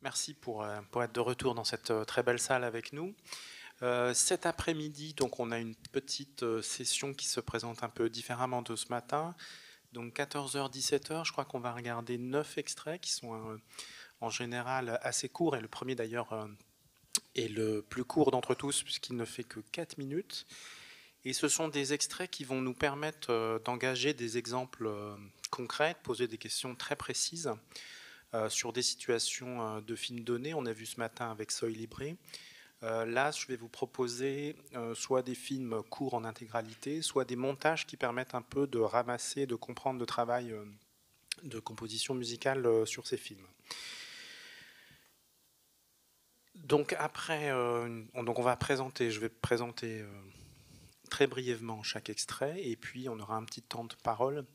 Merci pour être de retour dans cette très belle salle avec nous. Cet après-midi, donc, on a une petite session qui se présente un peu différemment de ce matin. Donc 14h, 17h, je crois qu'on va regarder 9 extraits qui sont en général assez courts. Et le premier d'ailleurs est le plus court d'entre tous puisqu'il ne fait que 4 minutes. Et ce sont des extraits qui vont nous permettre d'engager des exemples concrets, de poser des questions très précises sur des situations de films donnés. On a vu ce matin avec Soy Libre. Là, je vais vous proposer soit des films courts en intégralité, soit des montages qui permettent un peu de ramasser, de comprendre le travail de composition musicale sur ces films. Donc après, on va présenter, je vais présenter très brièvement chaque extrait, et puis on aura un petit temps de parole,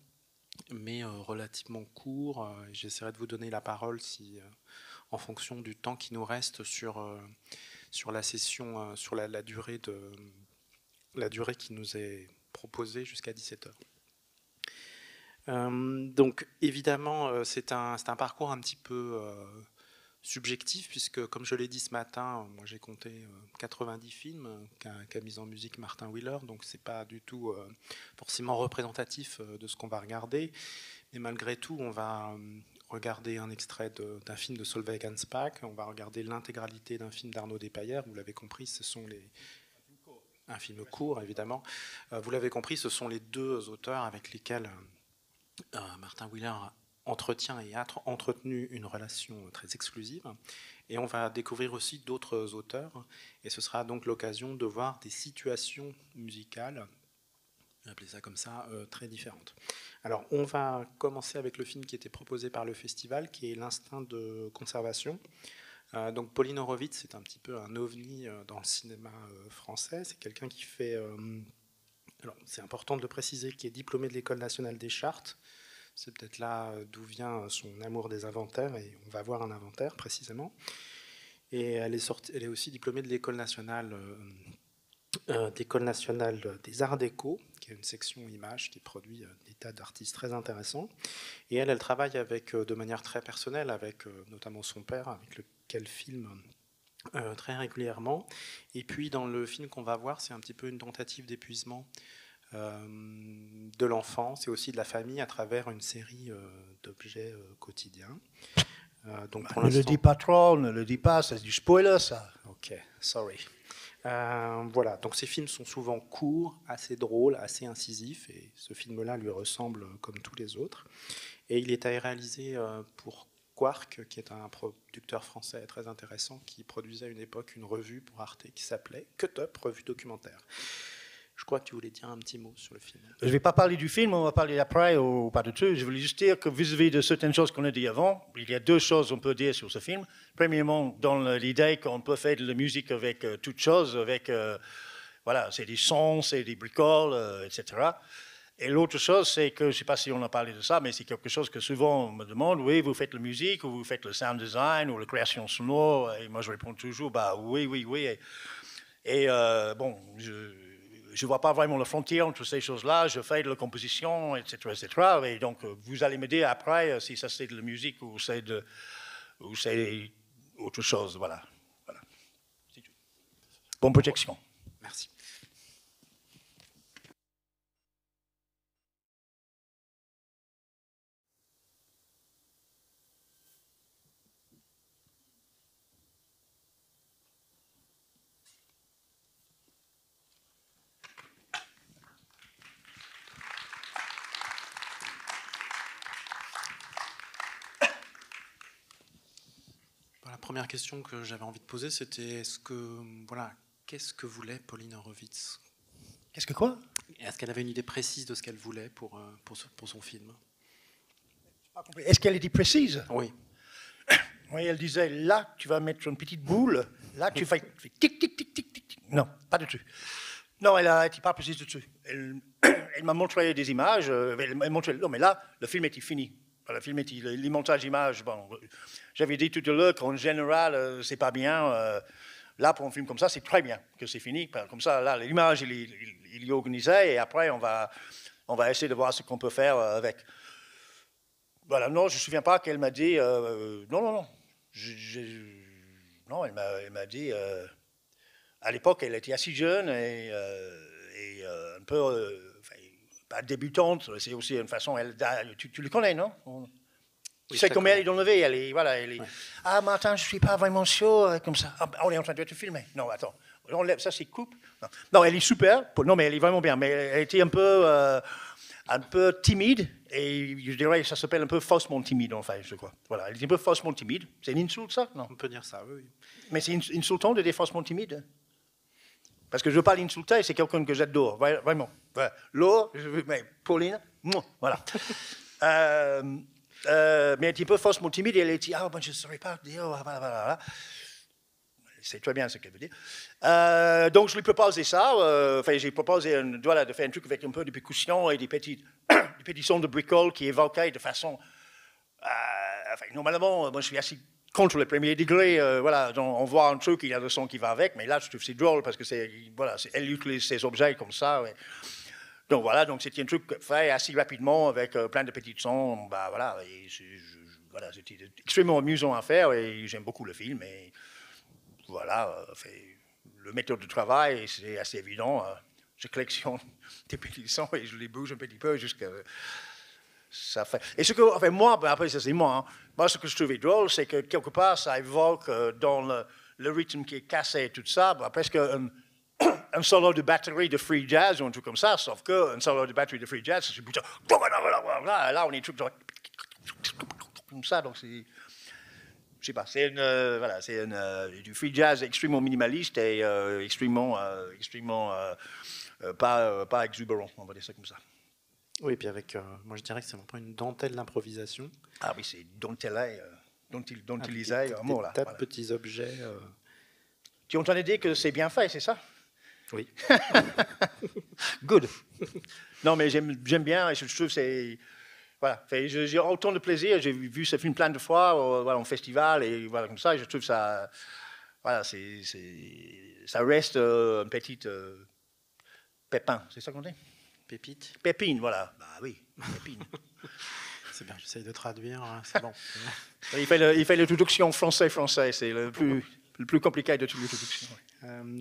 mais relativement court. J'essaierai de vous donner la parole en fonction du temps qui nous reste sur la session, sur la durée qui nous est proposée jusqu'à 17h. Donc évidemment, c'est un parcours un petit peu subjectif, puisque comme je l'ai dit ce matin, moi j'ai compté 90 films qu'a mis en musique Martin Wheeler, donc c'est pas du tout forcément représentatif de ce qu'on va regarder, mais malgré tout on va regarder un extrait d'un film de Solveig Hansbach, on va regarder l'intégralité d'un film d'Arnaud Despaillères. Vous l'avez compris, ce sont un film court évidemment. Vous l'avez compris, ce sont les deux auteurs avec lesquels Martin Wheeler entretient et a entretenu une relation très exclusive. Et on va découvrir aussi d'autres auteurs, et ce sera donc l'occasion de voir des situations musicales, on va appeler ça comme ça, très différentes. Alors on va commencer avec le film qui était proposé par le festival, qui est L'Instinct de conservation. Donc Pauline Horowitz, c'est un petit peu un ovni dans le cinéma français. C'est quelqu'un qui fait... alors c'est important de le préciser, qui est diplômé de l'École nationale des chartes. C'est peut-être là d'où vient son amour des inventaires, et on va voir un inventaire précisément. Et elle est aussi diplômée de l'École nationale des arts déco, qui est une section images qui produit des tas d'artistes très intéressants. Et elle travaille de manière très personnelle avec notamment son père, avec lequel filme très régulièrement. Et puis dans le film qu'on va voir, c'est un petit peu une tentative d'épuisement de l'enfant, c'est aussi de la famille à travers une série d'objets quotidiens. Donc pour ne le dis pas trop, ne le dis pas, c'est du spoiler ça. Ok, sorry. Voilà, donc ces films sont souvent courts, assez drôles, assez incisifs, et ce film-là lui ressemble comme tous les autres. Et il est réalisé pour Quark, qui est un producteur français très intéressant, qui produisait à une époque une revue pour Arte qui s'appelait Cut Up, revue documentaire. Je crois que tu voulais dire un petit mot sur le film. Je ne vais pas parler du film, on va parler après ou pas de tout. Je voulais juste dire que vis-à-vis de certaines choses qu'on a dit avant, il y a deux choses qu'on peut dire sur ce film. Premièrement, dans l'idée qu'on peut faire de la musique avec toutes choses, avec, voilà, c'est des sons, c'est des bricoles, etc. Et l'autre chose, c'est que, je ne sais pas si on a parlé de ça, mais c'est quelque chose que souvent on me demande, oui, vous faites la musique, ou vous faites le sound design, ou la création sonore, et moi je réponds toujours, bah oui, oui, oui. Et bon, je ne vois pas vraiment la frontière entre ces choses-là. Je fais de la composition, etc., etc. Et donc, vous allez me dire après si ça c'est de la musique ou c'est autre chose. Voilà. Voilà. C'est tout. Bonne projection. Merci. La première question que j'avais envie de poser, c'était qu'est-ce que voulait Pauline Horowitz? Qu'est-ce que quoi? Est-ce qu'elle avait une idée précise de ce qu'elle voulait pour son film? Est-ce qu'elle était précise? Oui. Oui, elle disait, là, tu vas mettre une petite boule, là, tu fais tic, tic, tic, tic, tic. Non, pas du tout. Non, elle n'était pas précise du tout. Elle m'a montré des images, elle m'a montré, non, mais là, le film était fini. Le film était, les montages d'images, bon, j'avais dit tout à l'heure qu'en général, c'est pas bien. Là, pour un film comme ça, c'est très bien que c'est fini. Comme ça, là, l'image, il est organisé, et après, on va essayer de voir ce qu'on peut faire avec. Voilà, non, je ne me souviens pas qu'elle m'a dit, non, non, non. Non, elle m'a dit... à l'époque, elle était assez jeune et un peu... enfin, pas débutante, c'est aussi une façon... Tu le connais, non? Tu sais combien elle est enlevée, elle est... Ouais. Ah, Martin, je ne suis pas vraiment sûr, comme ça. Ah, on est en train de te filmer. Non, attends. Ça, c'est coupe. Non, elle est super. Non, mais elle est vraiment bien. Mais elle était un peu timide. Et je dirais que ça s'appelle un peu faussement timide, enfin, je crois. Voilà, elle est un peu faussement timide. C'est une insulte, ça? Non. On peut dire ça, oui. Mais c'est insultant d'être faussement timide. Parce que je parle insulter, c'est quelqu'un que j'adore, vraiment. Voilà. Laure, mais Pauline, voilà. Mais un petit peu faussement timide, et elle dit, ah, ben, je ne saurais pas dire, voilà. C'est très bien ce qu'elle veut dire. Donc, je lui proposais ça. J'ai proposé de faire un truc avec un peu de percussion et des petits sons de bricole qui évoquaient de façon... normalement, moi, je suis assez contre le premier degré. Voilà, on voit un truc, il y a le son qui va avec, mais là, je trouve que c'est drôle parce que elle utilise ces objets comme ça. Ouais. Donc, voilà, c'était un truc fait assez rapidement avec plein de petits sons. Voilà, c'était extrêmement amusant à faire et j'aime beaucoup le film. Et, voilà, le méthode de travail, c'est assez évident. Je collectionne des petits sons et je les bouge un petit peu jusqu'à... Ça fait... Et ce que, moi, après ça c'est moi, hein. Moi ce que je trouvais drôle, c'est que quelque part ça évoque dans le rythme qui est cassé et tout ça, presque un solo de batterie de free jazz ou un truc comme ça, sauf qu'un solo de batterie de free jazz, c'est plutôt... Là on est tout comme ça, donc c'est... Je sais pas, c'est du free jazz extrêmement minimaliste et extrêmement pas exubérant, on va dire ça comme ça. Oui, et puis avec, moi je dirais que c'est vraiment une dentelle d'improvisation. Ah oui, c'est dentelisé, un mot là. Des tas de petits objets. Tu es en train de dire que c'est bien fait, c'est ça? Oui. Good. Non, mais j'aime bien, et je trouve que c'est... Voilà, j'ai autant de plaisir, j'ai vu ce film plein de fois en festival, et voilà, comme ça, et je trouve ça... Voilà, ça reste un petit pépin, c'est ça qu'on dit? Pépite. Pépine, voilà. Bah oui, pépine. C'est bien, j'essaye de traduire, hein, c'est bon. Il fait la traduction français, c'est le plus compliqué de toutes les traductions.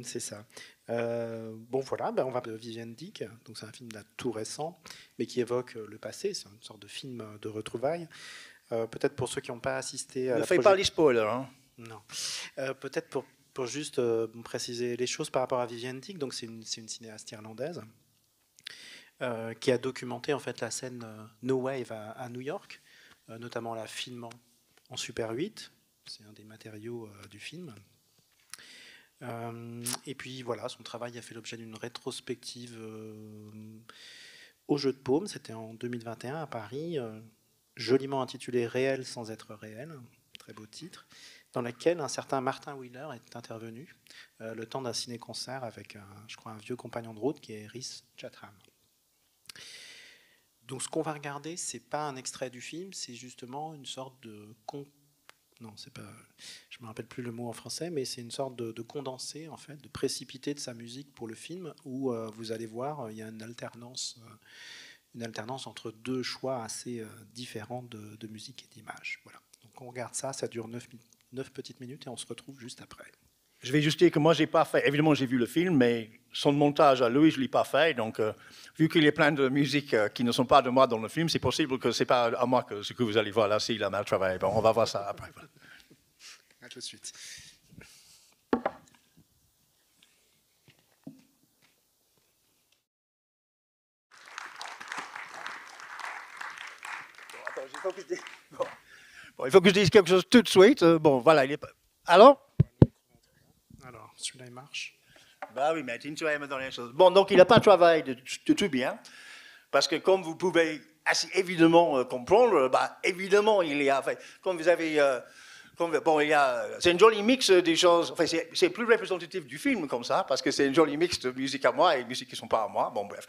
C'est ça. Bon, voilà, on va de Vivienne Dick. Donc, c'est un film là, tout récent, mais qui évoque le passé. C'est une sorte de film de retrouvailles. Peut-être pour ceux qui n'ont pas assisté à ne fais pas les spoilers. Hein. Non. Peut-être pour juste préciser les choses par rapport à Vivienne Dick. Donc, c'est une cinéaste irlandaise. Qui a documenté en fait la scène No Wave à New York, notamment la filmant en Super 8, c'est un des matériaux du film. Et puis voilà, son travail a fait l'objet d'une rétrospective au Jeu de Paume, c'était en 2021 à Paris, joliment intitulée Réel sans être réel, très beau titre, dans laquelle un certain Martin Wheeler est intervenu le temps d'un ciné-concert avec, je crois, un vieux compagnon de route qui est Rhys Chatham. Donc ce qu'on va regarder, c'est pas un extrait du film, c'est justement une sorte de non, c'est pas, je me rappelle plus le mot en français, mais c'est une sorte de condensé en fait, de précipité de sa musique pour le film, où vous allez voir, il y a une alternance entre deux choix assez différents de musique et d'image. Voilà. Donc on regarde ça, ça dure 9 petites minutes et on se retrouve juste après. Je vais juste dire que moi, j'ai pas fait. Évidemment, j'ai vu le film, mais son montage à lui, je l'ai pas fait. Donc, vu qu'il y a plein de musiques qui ne sont pas de moi dans le film, c'est possible que c'est pas à moi que ce que vous allez voir là, s'il a mal travaillé. Bon, on va voir ça après. Voilà. À tout de suite. Il faut que je dise quelque chose tout de suite. Bon, voilà. Alors? Alors, celui-là, il marche. Bah oui, mais tu vas me donner une chose. Bon, donc il n'a pas travaillé de tout bien, parce que comme vous pouvez assez évidemment comprendre, évidemment, il y a, comme vous avez, c'est un joli mix des choses, c'est plus représentatif du film comme ça, parce que c'est un joli mix de musique à moi et de musique qui ne sont pas à moi, bon bref.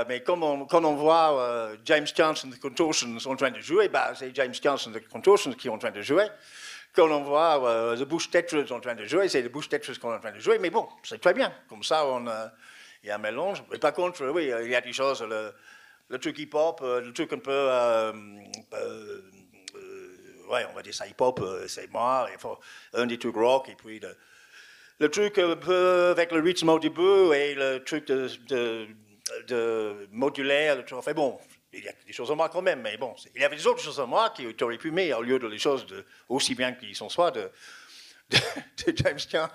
Mais quand on voit James Johnson de Contortions en train de jouer, c'est James Johnson de Contortions qui est en train de jouer. Quand on voit The Bush Tetras en train de jouer, c'est The Bush Tetras qu'on est en train de jouer, mais bon, c'est très bien. Comme ça, il y a un mélange. Mais par contre, oui, il y a des choses, le truc hip-hop, le truc un peu ouais, on va dire ça hip-hop, c'est moi, un des trucs rock, et puis le truc un peu avec le rythme au début et le truc de modulaire, enfin bon, il y a des choses en moi quand même, mais bon, il y avait des autres choses en moi qui auraient pu mettre au lieu de les choses aussi bien qu'ils sont soit de James Jones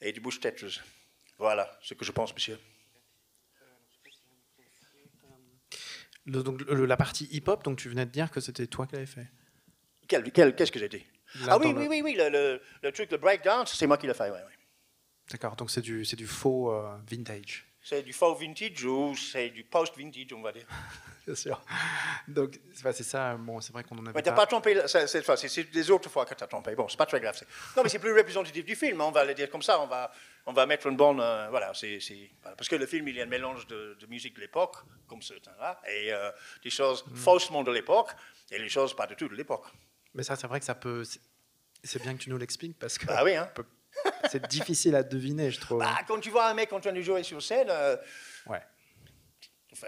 et de Bush Tetris. Voilà ce que je pense, monsieur. Donc, la partie hip-hop, donc tu venais de dire que c'était toi qui l'avais fait. Qu'est-ce que j'ai dit? Là, Ah oui, le truc, le breakdance, c'est moi qui l'ai fait, oui. D'accord, donc c'est du faux vintage. C'est du faux vintage ou c'est du post-vintage, on va dire. Bien sûr. Donc, c'est ça, bon, c'est vrai qu'on en avait Mais tu n'as pas trompé cette fois, c'est des autres fois que tu as trompé. Bon, c'est pas très grave. Non, mais c'est plus représentatif du film, on va le dire comme ça, on va mettre une bonne... voilà, voilà, parce que le film, il y a un mélange de musique de l'époque, comme ce temps-là, et des choses faussement de l'époque, et les choses pas du tout de l'époque. Mais ça, c'est vrai que ça peut... C'est bien que tu nous l'expliques, parce que bah oui, hein. c'est difficile à deviner, je trouve. Bah, quand tu vois un mec en train de jouer sur scène... ouais. Enfin,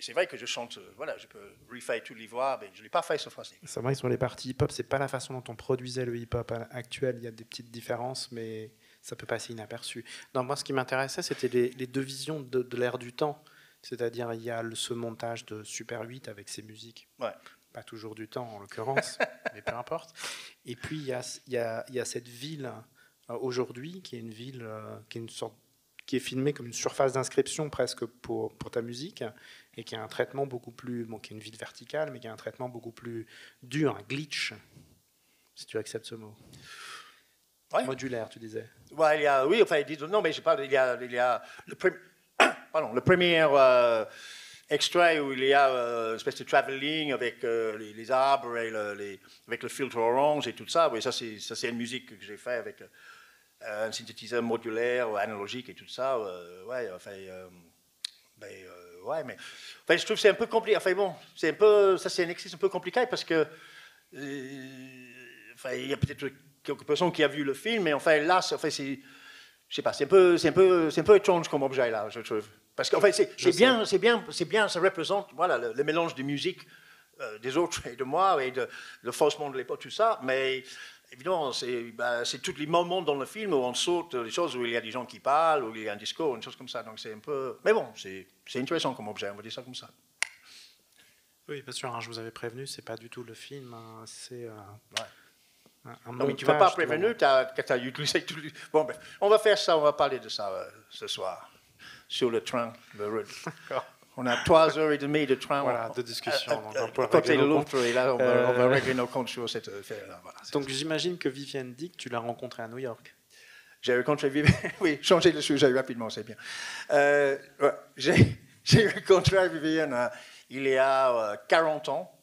c'est vrai que je chante, voilà, je peux refaire toutes les voix, mais je ne l'ai pas fait cette fois-ci. C'est vrai que sur les parties hip-hop, c'est pas la façon dont on produisait le hip-hop actuel. Il y a des petites différences, mais ça peut passer inaperçu. Non, moi, ce qui m'intéressait, c'était les deux visions de l'ère du temps. C'est-à-dire, il y a ce montage de Super 8 avec ses musiques. Ouais. Pas toujours du temps, en l'occurrence, mais peu importe. Et puis, il y a cette ville aujourd'hui, qui est une ville qui est une sorte qui est filmé comme une surface d'inscription presque pour ta musique, et qui a un traitement beaucoup plus... Bon, qui est une ville verticale, mais qui a un traitement beaucoup plus dur, un glitch, si tu acceptes ce mot. Ouais. Modulaire, tu disais. Ouais, oui, enfin, non, mais je parle, il y a le premier extrait où il y a une espèce de travelling avec les arbres et avec le filtre orange et tout ça. Oui, ça c'est une musique que j'ai fait avec... un synthétiseur modulaire, analogique et tout ça, ouais, enfin, ouais, mais enfin, je trouve que c'est un peu compliqué. Enfin bon, c'est un peu, ça c'est un exercice un peu compliqué parce que, enfin, il y a peut-être quelques personnes qui ont vu le film, mais enfin là, enfin, je sais pas, c'est un peu étrange comme objet là, je trouve. Parce qu'en fait, c'est bien, ça représente, voilà, le mélange de musique des autres et de moi et le faussement de l'époque, tout ça, mais évidemment, c'est tous les moments dans le film où on saute des choses où il y a des gens qui parlent, où il y a un discours, une chose comme ça. Donc c'est un peu... Mais bon, c'est intéressant comme objet, on va dire ça comme ça. Oui, bien sûr, hein, je vous avais prévenu, c'est pas du tout le film, hein, c'est un non, mais tu ne m'as pas prévenu, tu as utilisé tout... Bon, ben, on va faire ça, on va parler de ça ce soir, sur le train, le route. On a 3h30 de train. Voilà, de discussion. À côté de l'autre, et là, on va régler nos comptes sur cette affaire-là. Voilà, donc, j'imagine que Vivienne Dick, tu l'as rencontrée à New York. J'ai rencontré Vivienne... Oui, changer de sujet rapidement, c'est bien. Ouais, j'ai rencontré Vivienne il y a 40 ans.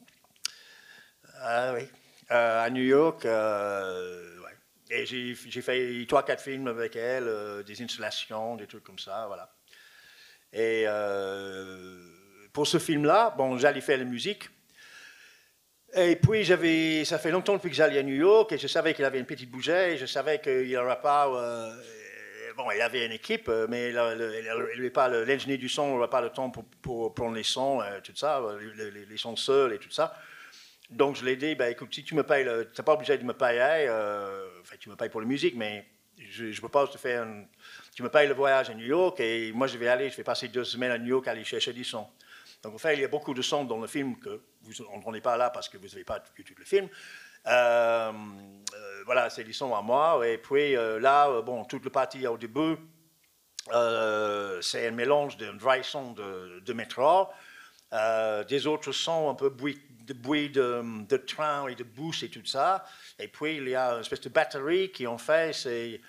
Oui, à New York. Ouais. Et j'ai fait 3-4 films avec elle, des installations, des trucs comme ça, voilà. Et pour ce film-là, bon, j'allais faire la musique. Et puis, ça fait longtemps depuis que j'allais à New York, et je savais qu'il avait une petite budget, et je savais qu'il n'y aurait pas... bon, il avait une équipe, mais l'ingénieur du son n'aurait pas le temps pour prendre les sons, tout ça, les sons seuls et tout ça. Donc, je l'ai dit, bah, écoute, si tu me payes, tu n'es pas obligé de me payer, enfin, tu me payes pour la musique, mais je propose de faire tu me payes le voyage à New York et moi je vais passer 2 semaines à New York à aller chercher des sons. Donc en fait, il y a beaucoup de sons dans le film que vous n'entendez pas là parce que vous n'avez pas vu tout le film. Voilà, c'est des sons à moi. Et puis là, bon, toute la partie au début, c'est un mélange d'un vrai son de métro, des autres sons un peu de bruit de train et de bus et tout ça. Et puis il y a une espèce de batterie qui en fait, c'est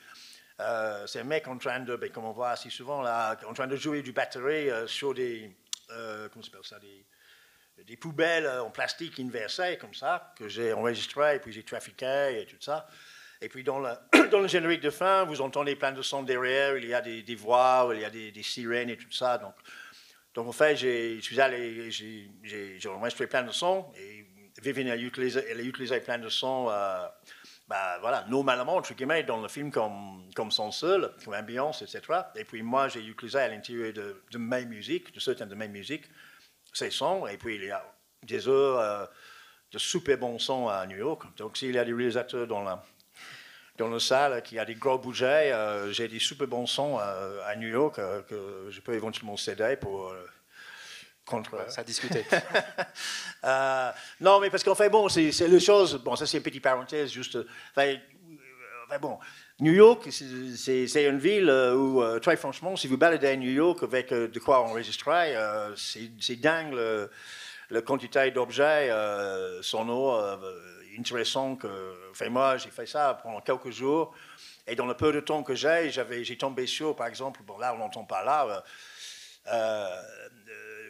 un mec en train de, comme on voit assez souvent là, en train de jouer du batterie sur des, comment s'appelle ça, des poubelles en plastique inversées comme ça, que j'ai enregistré et puis j'ai trafiqué et tout ça. Et puis dans le générique de fin, vous entendez plein de sons derrière, il y a des voix, il y a des sirènes et tout ça. Donc en fait, j'ai enregistré plein de sons et Vivienne a utilisé plein de sons. Bah, voilà, normalement, entre guillemets, dans le film comme son seul, comme ambiance, etc. Et puis moi, j'ai utilisé à l'intérieur de mes musiques, de certaines de mes musiques, ces sons. Et puis il y a des heures de super bon son à New York. Donc s'il y a des réalisateurs dans la salle qui a des gros budgets, j'ai des super bons sons à New York que je peux éventuellement céder pour... contre... Ça a discuté. Non, mais parce qu'en fait, bon, c'est les choses... Bon, ça, c'est une petite parenthèse, juste... bon, New York, c'est une ville où, très franchement, si vous baladez à New York avec de quoi enregistrer, c'est dingue la quantité d'objets sonores intéressants. Moi, j'ai fait ça pendant quelques jours, et dans le peu de temps que j'ai tombé sur, par exemple, bon, là, on n'entend pas là...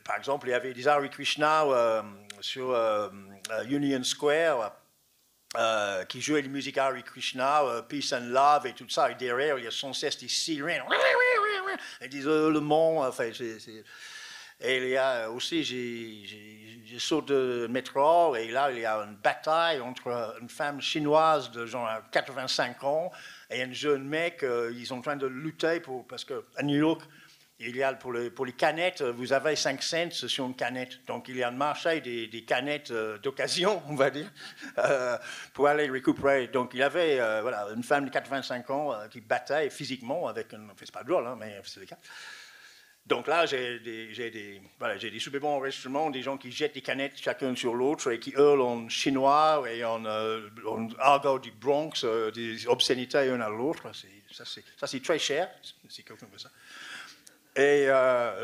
par exemple, il y avait des Hare Krishna sur Union Square qui jouaient la musique Hare Krishna, Peace and Love et tout ça. Et derrière, il y a sans cesse des sirènes et des hurlements. Enfin, et il y a aussi, j'ai sauté de métro et là, il y a une bataille entre une femme chinoise de genre 85 ans et un jeune mec. Ils sont en train de lutter parce qu'à New York, il y a pour les canettes, vous avez 5 cents sur une canette. Donc il y a un marché des canettes d'occasion, on va dire, pour aller récupérer. Donc il y avait une femme de 85 ans qui battait physiquement avec un... C'est pas drôle, hein, mais c'est le cas. Donc là, j'ai des super bons enregistrements, des gens qui jettent des canettes chacun sur l'autre et qui hurlent en chinois et en argot du Bronx, des obscénités l'un à l'autre. Ça, c'est très cher, si quelqu'un veut ça. Et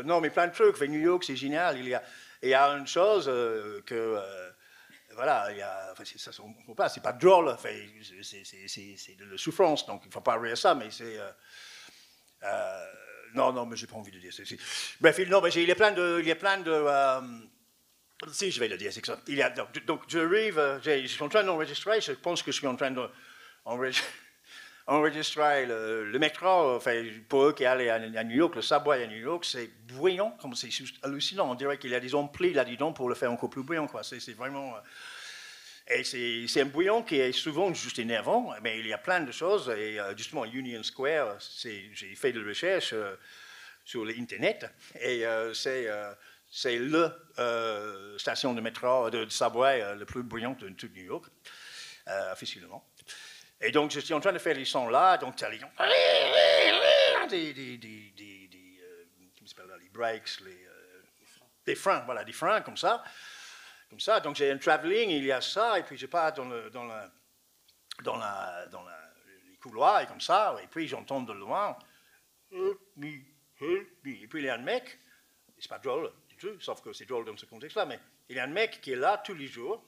non, mais plein de trucs. New York, c'est génial. Il y a une chose que... voilà, c'est pas drôle. C'est de la souffrance, donc il ne faut pas rire ça, mais c'est... non, mais j'ai pas envie de dire ça. Bref, non, mais il y a plein de... si, je vais le dire, c'est que ça. Donc, j'arrive, je suis en train d'enregistrer, je pense que je suis en train d'enregistrer le métro, enfin, pour eux qui allaient à New York, le subway à New York, c'est bruyant, comme c'est hallucinant. On dirait qu'il y a des amplis là-dedans pour le faire encore plus bruyant, quoi. C'est vraiment... Et c'est un bouillon qui est souvent juste énervant, mais il y a plein de choses. Et justement, Union Square, j'ai fait de la recherche sur l'Internet, et c'est la station de métro, de subway le plus bruyant de tout New York, officiellement. Et donc, je suis en train de faire les sons là, donc tu as les breaks, des freins, voilà, des freins comme ça. Donc j'ai un travelling, il y a ça, et puis je pars dans les couloirs, et comme ça, et puis j'entends de loin, help me, et puis il y a un mec, c'est pas drôle du tout, sauf que c'est drôle dans ce contexte-là, mais il y a un mec qui est là tous les jours,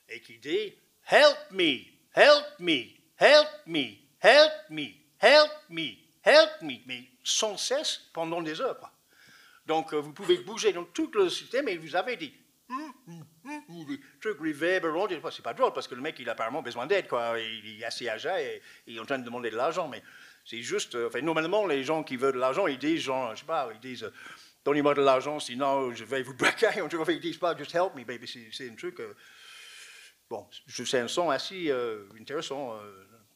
et qui dit, help me, help me, help me, help me, help me, help me, mais sans cesse pendant des heures, quoi. Donc vous pouvez bouger dans tout le système, et vous avez des trucs réverbérants, c'est pas drôle parce que le mec il a apparemment besoin d'aide, quoi. Il est assez âgé et il est en train de demander de l'argent, mais c'est juste, normalement les gens qui veulent de l'argent ils disent genre, je sais pas, ils disent donnez-moi de l'argent sinon je vais vous braquer, ils disent pas just help me baby, c'est un truc bon, c'est un son assez intéressant,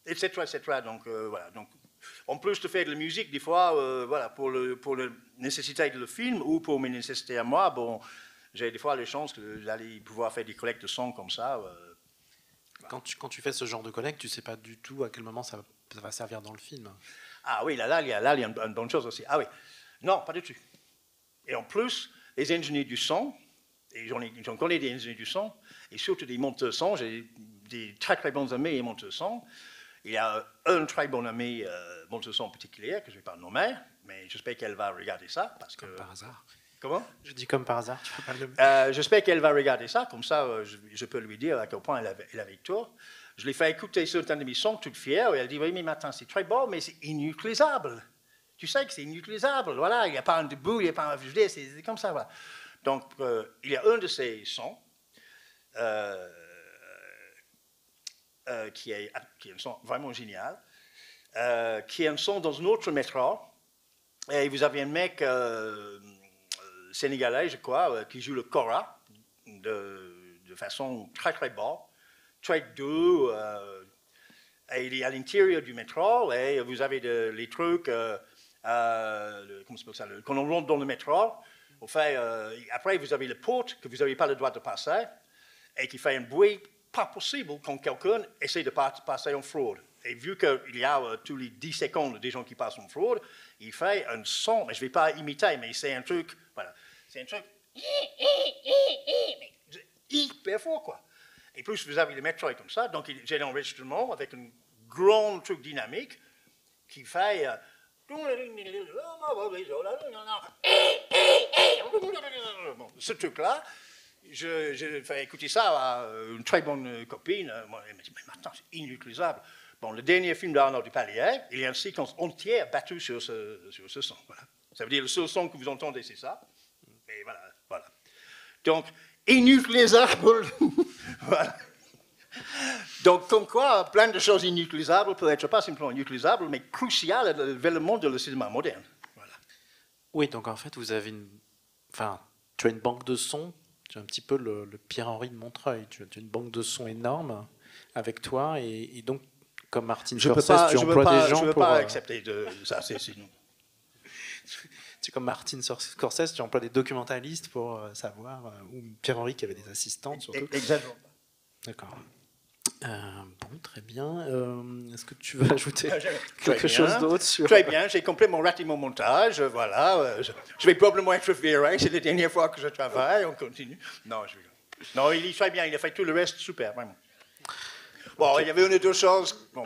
etc. Donc voilà, donc en plus de faire de la musique des fois, voilà, pour la nécessité de le film ou pour mes nécessités à moi, bon, j'ai des fois les chances d'aller pouvoir faire des collectes de sons comme ça. Quand tu fais ce genre de collecte, tu ne sais pas du tout à quel moment ça va servir dans le film. Ah oui, là, il y a une bonne chose aussi. Ah oui, non, pas du tout. Et en plus, les ingénieurs du son, et j'en connais des ingénieurs du son, et surtout des monteurs son, j'ai des très très bons amis et monteurs son. Il y a un très bon ami monteur son particulier, que je ne vais pas nommer, mais j'espère qu'elle va regarder ça. Comme par hasard. Comment? Je dis comme par hasard, tu peux pas le nommer. J'espère qu'elle va regarder ça, comme ça je peux lui dire à quel point elle avait tort. Je l'ai fait écouter certains de mes sons, toute fière, et elle dit, oui, mais maintenant c'est très bon, mais c'est inutilisable. Tu sais que c'est inutilisable, voilà, il n'y a pas un debout, il n'y a pas un... Je dis, c'est comme ça, voilà. Donc, il y a un de ces sons qui est un son vraiment génial, qui est un son dans un autre métro, et vous avez un mec... sénégalais, je crois, qui joue le kora de façon très très bonne, très doux. Et il est à l'intérieur du métro et vous avez les trucs, comment ça s'appelle ça, quand on rentre dans le métro, après vous avez la porte que vous n'avez pas le droit de passer et qui fait un bruit pas possible quand quelqu'un essaie de passer en fraude. Et vu qu'il y a tous les 10 secondes des gens qui passent en fraude, il fait un son, mais je ne vais pas imiter, mais c'est un truc, voilà, c'est un truc hyper fort, quoi. Et plus vous avez le métro comme ça, donc j'ai l'enregistrement avec un grand truc dynamique qui fait... ce truc-là, je fais écouter ça à une très bonne copine. Elle m'a dit, mais maintenant, c'est inutilisable. Bon, le dernier film d'Arnaud Dupalier, il y a une séquence entière battue sur ce son. Voilà. Ça veut dire le seul son que vous entendez, c'est ça. Et voilà. Donc, inutilisable. Voilà. Donc, comme quoi, plein de choses inutilisables peuvent être pas simplement inutilisables, mais cruciales vers le monde du cinéma moderne. Voilà. Oui, donc en fait, vous avez tu as une banque de sons. Tu as un petit peu le Pierre-Henri de Montreuil. Tu as une banque de sons énorme avec toi, et donc, comme Martin Scorsese, tu emploies des gens pour... Je ne veux pas accepter de ça, c'est sinon. C'est comme Martin Scorsese, tu emploies des documentalistes pour savoir, ou Pierre-Henri qui avait des assistantes surtout. Exactement. D'accord. Bon, très bien. Est-ce que tu veux ajouter quelque chose d'autre sur... Très bien, j'ai complètement raté mon montage, voilà. Je vais probablement être viré, c'est la dernière fois que je travaille, on continue. Non, il est très bien, il a fait tout le reste super, vraiment. Bon, okay. Il y avait une ou deux choses. Bon,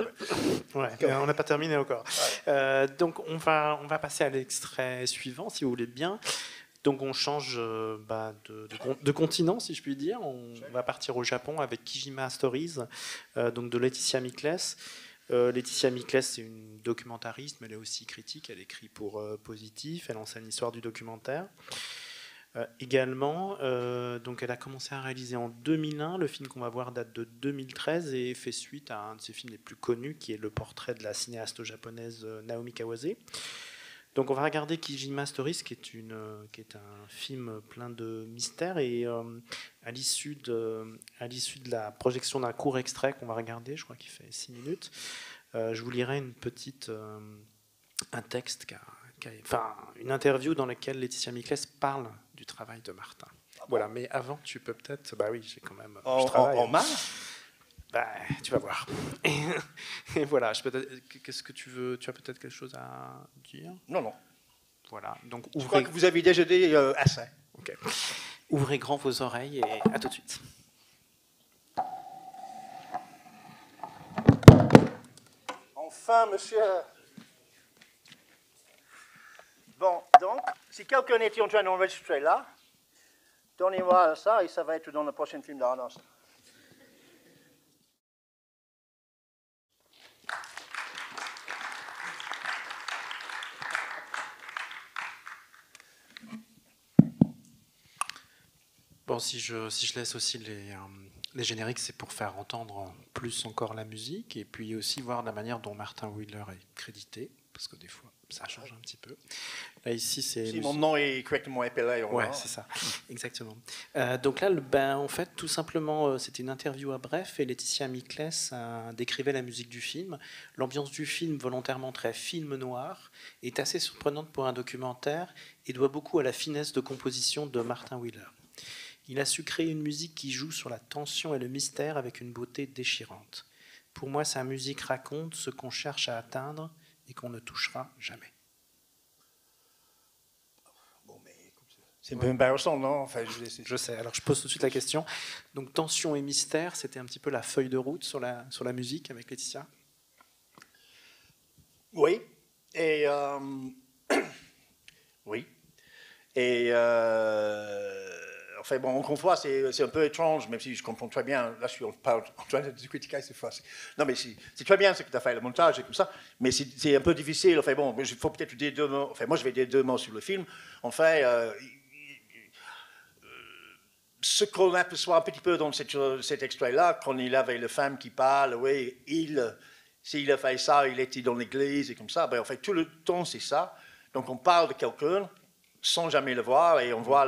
ouais, on n'a pas terminé encore. Ouais. Donc, on va passer à l'extrait suivant, si vous voulez bien. Donc, on change de continent, si je puis dire. On va partir au Japon avec Kijima Stories, donc de Laetitia Mikles. Laetitia Mikles, c'est une documentariste, mais elle est aussi critique. Elle écrit pour Positif. Elle enseigne l'histoire du documentaire. Également, donc elle a commencé à réaliser en 2001. Le film qu'on va voir date de 2013 et fait suite à un de ses films les plus connus, qui est le portrait de la cinéaste japonaise Naomi Kawase. Donc on va regarder Kijima Stories, qui est un film plein de mystères, et à l'issue de la projection d'un court extrait qu'on va regarder, je crois qu'il fait 6 minutes, je vous lirai un texte une interview dans laquelle Laetitia Mikles parle du travail de Martin. Voilà, mais avant, tu peux peut-être... Bah oui, j'ai quand même... En main ? Tu vas voir. Et voilà, qu'est-ce que tu veux ? Tu as peut-être quelque chose à dire ? Non. Voilà, donc ouvrez... Je crois que vous avez déjà dit assez. Ok. Ouvrez grand vos oreilles et à tout de suite. Enfin, monsieur... Bon, donc, si quelqu'un était en train d'enregistrer là, donnez-moi ça et ça va être dans le prochain film d'Arnaud. Bon, si je laisse aussi les génériques, c'est pour faire entendre plus encore la musique et puis aussi voir la manière dont Martin Wheeler est crédité, parce que des fois, ça change un petit peu. Là, ici, c'est... Si mon nom est correctement épelé. Ouais, c'est ça, exactement. Donc là, en fait, tout simplement, c'était une interview à Bref, et Laetitia Mikles décrivait la musique du film. L'ambiance du film, volontairement très film noir, est assez surprenante pour un documentaire et doit beaucoup à la finesse de composition de Martin Wheeler. Il a su créer une musique qui joue sur la tension et le mystère avec une beauté déchirante. Pour moi, sa musique raconte ce qu'on cherche à atteindre et qu'on ne touchera jamais. Bon, mais c'est un peu embarrassant, non ? Enfin, je sais, alors je pose tout de suite la question. Donc, tension et mystère, c'était un petit peu la feuille de route sur la musique avec Laetitia ? Oui, et... oui, et... Enfin, bon, encore une fois, c'est un peu étrange, même si je comprends très bien. Là, je suis en train de critiquer cette fois-ci. Non, mais c'est très bien ce que tu as fait, le montage et tout ça, mais c'est un peu difficile. Enfin, bon, il faut peut-être dire 2 mots. Enfin, moi, je vais dire 2 mots sur le film. Enfin, ce qu'on aperçoit un petit peu dans cet extrait-là, quand il avait la femme qui parle, oui, s'il a fait ça, il était dans l'église et comme ça, ben, en fait, tout le temps, c'est ça. Donc, on parle de quelqu'un sans jamais le voir et on voit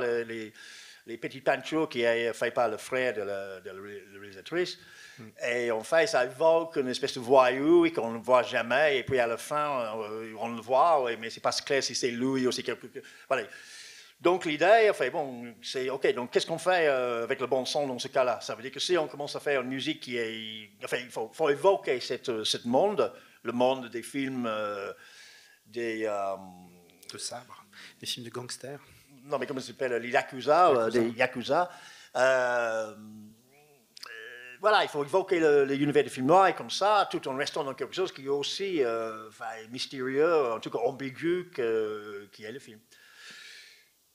les petites peintures qui est fait par le frère de la réalisatrice. Et en fait, ça évoque une espèce de voyou et qu'on ne voit jamais. Et puis à la fin, on le voit, mais c'est pas clair si c'est lui ou c'est quelqu'un. Voilà. Donc l'idée, enfin bon, c'est ok. Donc qu'est-ce qu'on fait avec le bon son dans ce cas-là? Ça veut dire que si on commence à faire une musique qui est, enfin, il faut évoquer cette monde, le monde des films, des de sabre, des films de gangsters. Non, mais comment ça s'appelle, les Yakuza, des Yakuza. Voilà, il faut évoquer l'univers des films noirs et comme ça, tout en restant dans quelque chose qui est aussi mystérieux, en tout cas ambigu, qui est le film.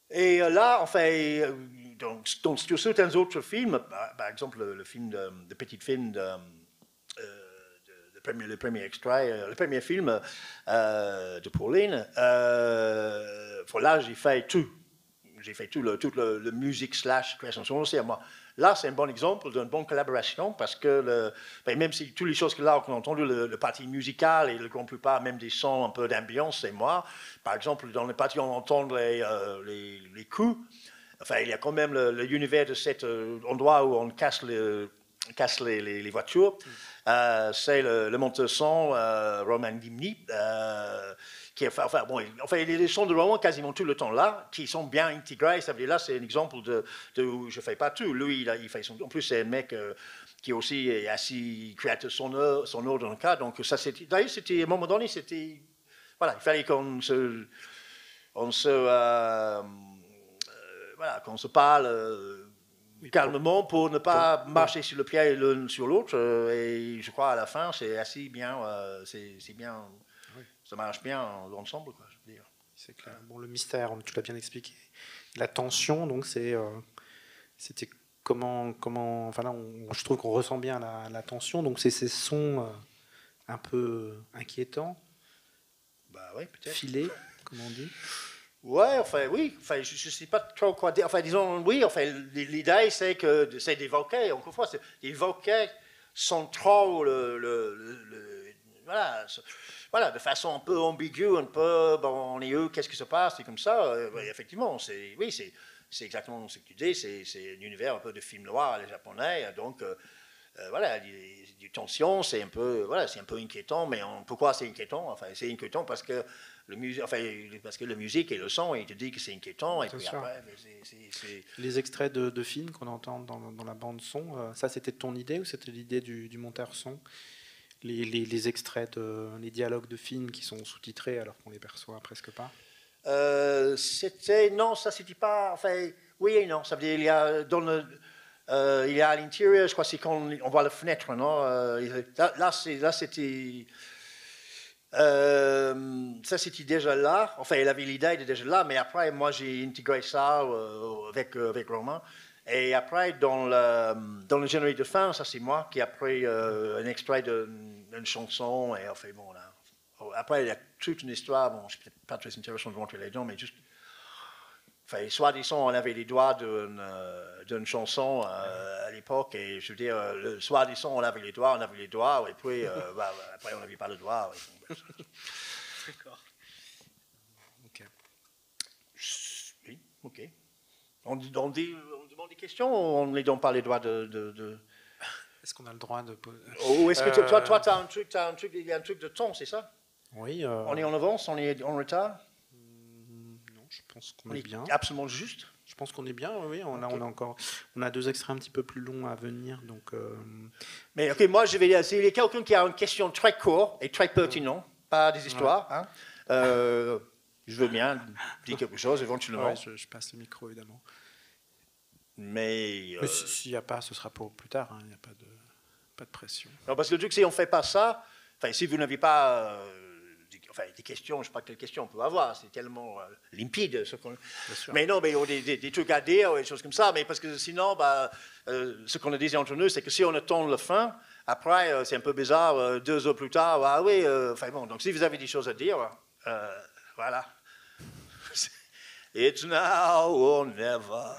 Et là, enfin, dans certains autres films, par exemple le film de petit film le premier extrait, le premier film de Pauline, là j'ai fait tout. J'ai fait toute le musique / création sonore, c'est à moi. Là, c'est un bon exemple d'une bonne collaboration parce que même si toutes les choses que là qu'on a entendu, le parti musical et la grande plupart, même des sons un peu d'ambiance, c'est moi. Par exemple, dans le parti, on entend les coups. Enfin, il y a quand même l'univers de cet endroit où on casse les voitures. C'est le monteur son Roman Gimni. Il y a des sons de Roman quasiment tout le temps là, qui sont bien intégrés. Ça veut dire là, c'est un exemple de où je ne fais pas tout. Lui, il fait en plus, c'est un mec qui aussi est assez créateur sonore dans le cas. Donc, ça, d'ailleurs, à un moment donné, voilà, il fallait qu'on se parle calmement pour ne pas marcher sur le pied l'un sur l'autre. Et je crois à la fin, c'est assez bien. C'est bien. Ça marche bien ensemble, quoi, je veux dire. C'est clair. Bon, le mystère, tu l'as bien expliqué. La tension, donc, c'était comment. Enfin là, je trouve qu'on ressent bien la tension. Donc, c'est ces sons un peu inquiétants. Bah oui, peut-être. Filés, comme on dit. Ouais, enfin, oui. Enfin, je ne sais pas trop quoi dire. Enfin, disons, oui. Enfin, l'idée, c'est d'évoquer. Encore une fois, c'est d'évoquer sans trop voilà, de façon un peu ambiguë, un peu, bon, on est eux, qu'est-ce qui se passe, c'est comme ça. Effectivement, c'est exactement ce que tu dis, c'est un univers un peu de film noir, les Japonais, donc voilà, du tension, c'est un peu inquiétant, mais pourquoi c'est inquiétant? Enfin, c'est inquiétant parce que la musique et le son, il te dit que c'est inquiétant, et puis après, Les extraits de films qu'on entend dans la bande son, ça c'était ton idée ou c'était l'idée du monteur son? Les extraits, les dialogues de films qui sont sous-titrés alors qu'on les perçoit presque pas. Non, ça c'était pas. Enfin, oui et non. Ça veut dire il y a il y a à l'intérieur, je crois, c'est quand on voit la fenêtre, non. Là c'était. Ça c'était déjà là. Enfin, il avait l'idée de déjà là, mais après moi j'ai intégré ça avec Romain. Et après, dans le générique de fin, ça c'est moi qui ai pris un extrait d'une chanson. Et enfin, bon, là. Après, il y a toute une histoire. Bon, c'est peut-être pas très intéressant de rentrer là-dedans, mais juste. Enfin, soi-disant, on avait les droits d'une chanson à l'époque. Et je veux dire, soi-disant, on avait les droits. Et puis, après, on n'avait pas le droit. D'accord. Ok. Oui, ok. On demande des questions ou on ne donne pas les droits de... Est-ce qu'on a le droit de... Ou est-ce que toi, tu as un truc, il y a un truc de temps, c'est ça? Oui. On est en avance, on est en retard? Non, je pense qu'on est bien. Absolument juste? Je pense qu'on est bien, oui. On a 2 extraits un petit peu plus longs à venir, donc... Mais ok, moi je vais dire, s'il y a quelqu'un qui a une question très courte et très pertinente, pas des histoires, hein, je veux bien dire quelque chose éventuellement. Ouais, je passe le micro, évidemment. Mais s'il n'y a pas, ce sera pour plus tard. Il n'y a pas de pression. Non, parce que le truc, si on ne fait pas ça, si vous n'avez pas des questions, je ne sais pas quelles questions on peut avoir, c'est tellement limpide. Mais non, mais des trucs à dire, des choses comme ça. Mais parce que sinon, ce qu'on a dit entre nous, c'est que si on attend la fin, après, c'est un peu bizarre, 2 heures plus tard, ah oui, bon, donc si vous avez des choses à dire, voilà. It's now or never.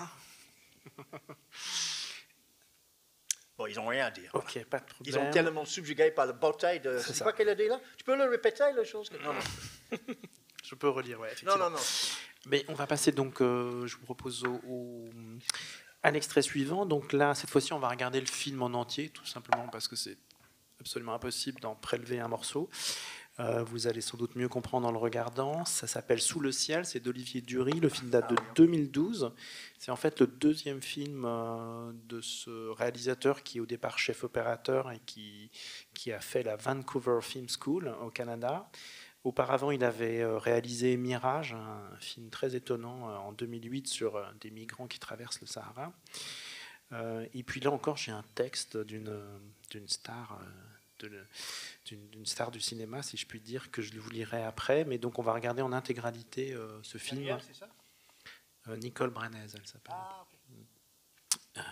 Bon, ils n'ont rien à dire. Ok, pas de problème. Ils sont tellement subjugués par la beauté de... C'est quoi qu'elle a dit là? Tu peux le répéter, la chose? Non. Je peux relire, ouais, effectivement. Non. Mais on va passer donc, je vous propose à l'extrait suivant. Donc là, cette fois-ci, on va regarder le film en entier, tout simplement parce que c'est absolument impossible d'en prélever un morceau. Vous allez sans doute mieux comprendre en le regardant. Ça s'appelle Sous le ciel, c'est d'Olivier Dury. Le film date de 2012. C'est en fait le deuxième film de ce réalisateur qui est au départ chef opérateur et qui a fait la Vancouver Film School au Canada. Auparavant, il avait réalisé Mirage, un film très étonnant en 2008 sur des migrants qui traversent le Sahara. Et puis là encore, j'ai un texte d'une star... d'une star du cinéma, si je puis dire, que je vous lirai après. Mais donc, on va regarder en intégralité ce film. C'est ça Nicole Brenez, elle s'appelle. Ah, okay.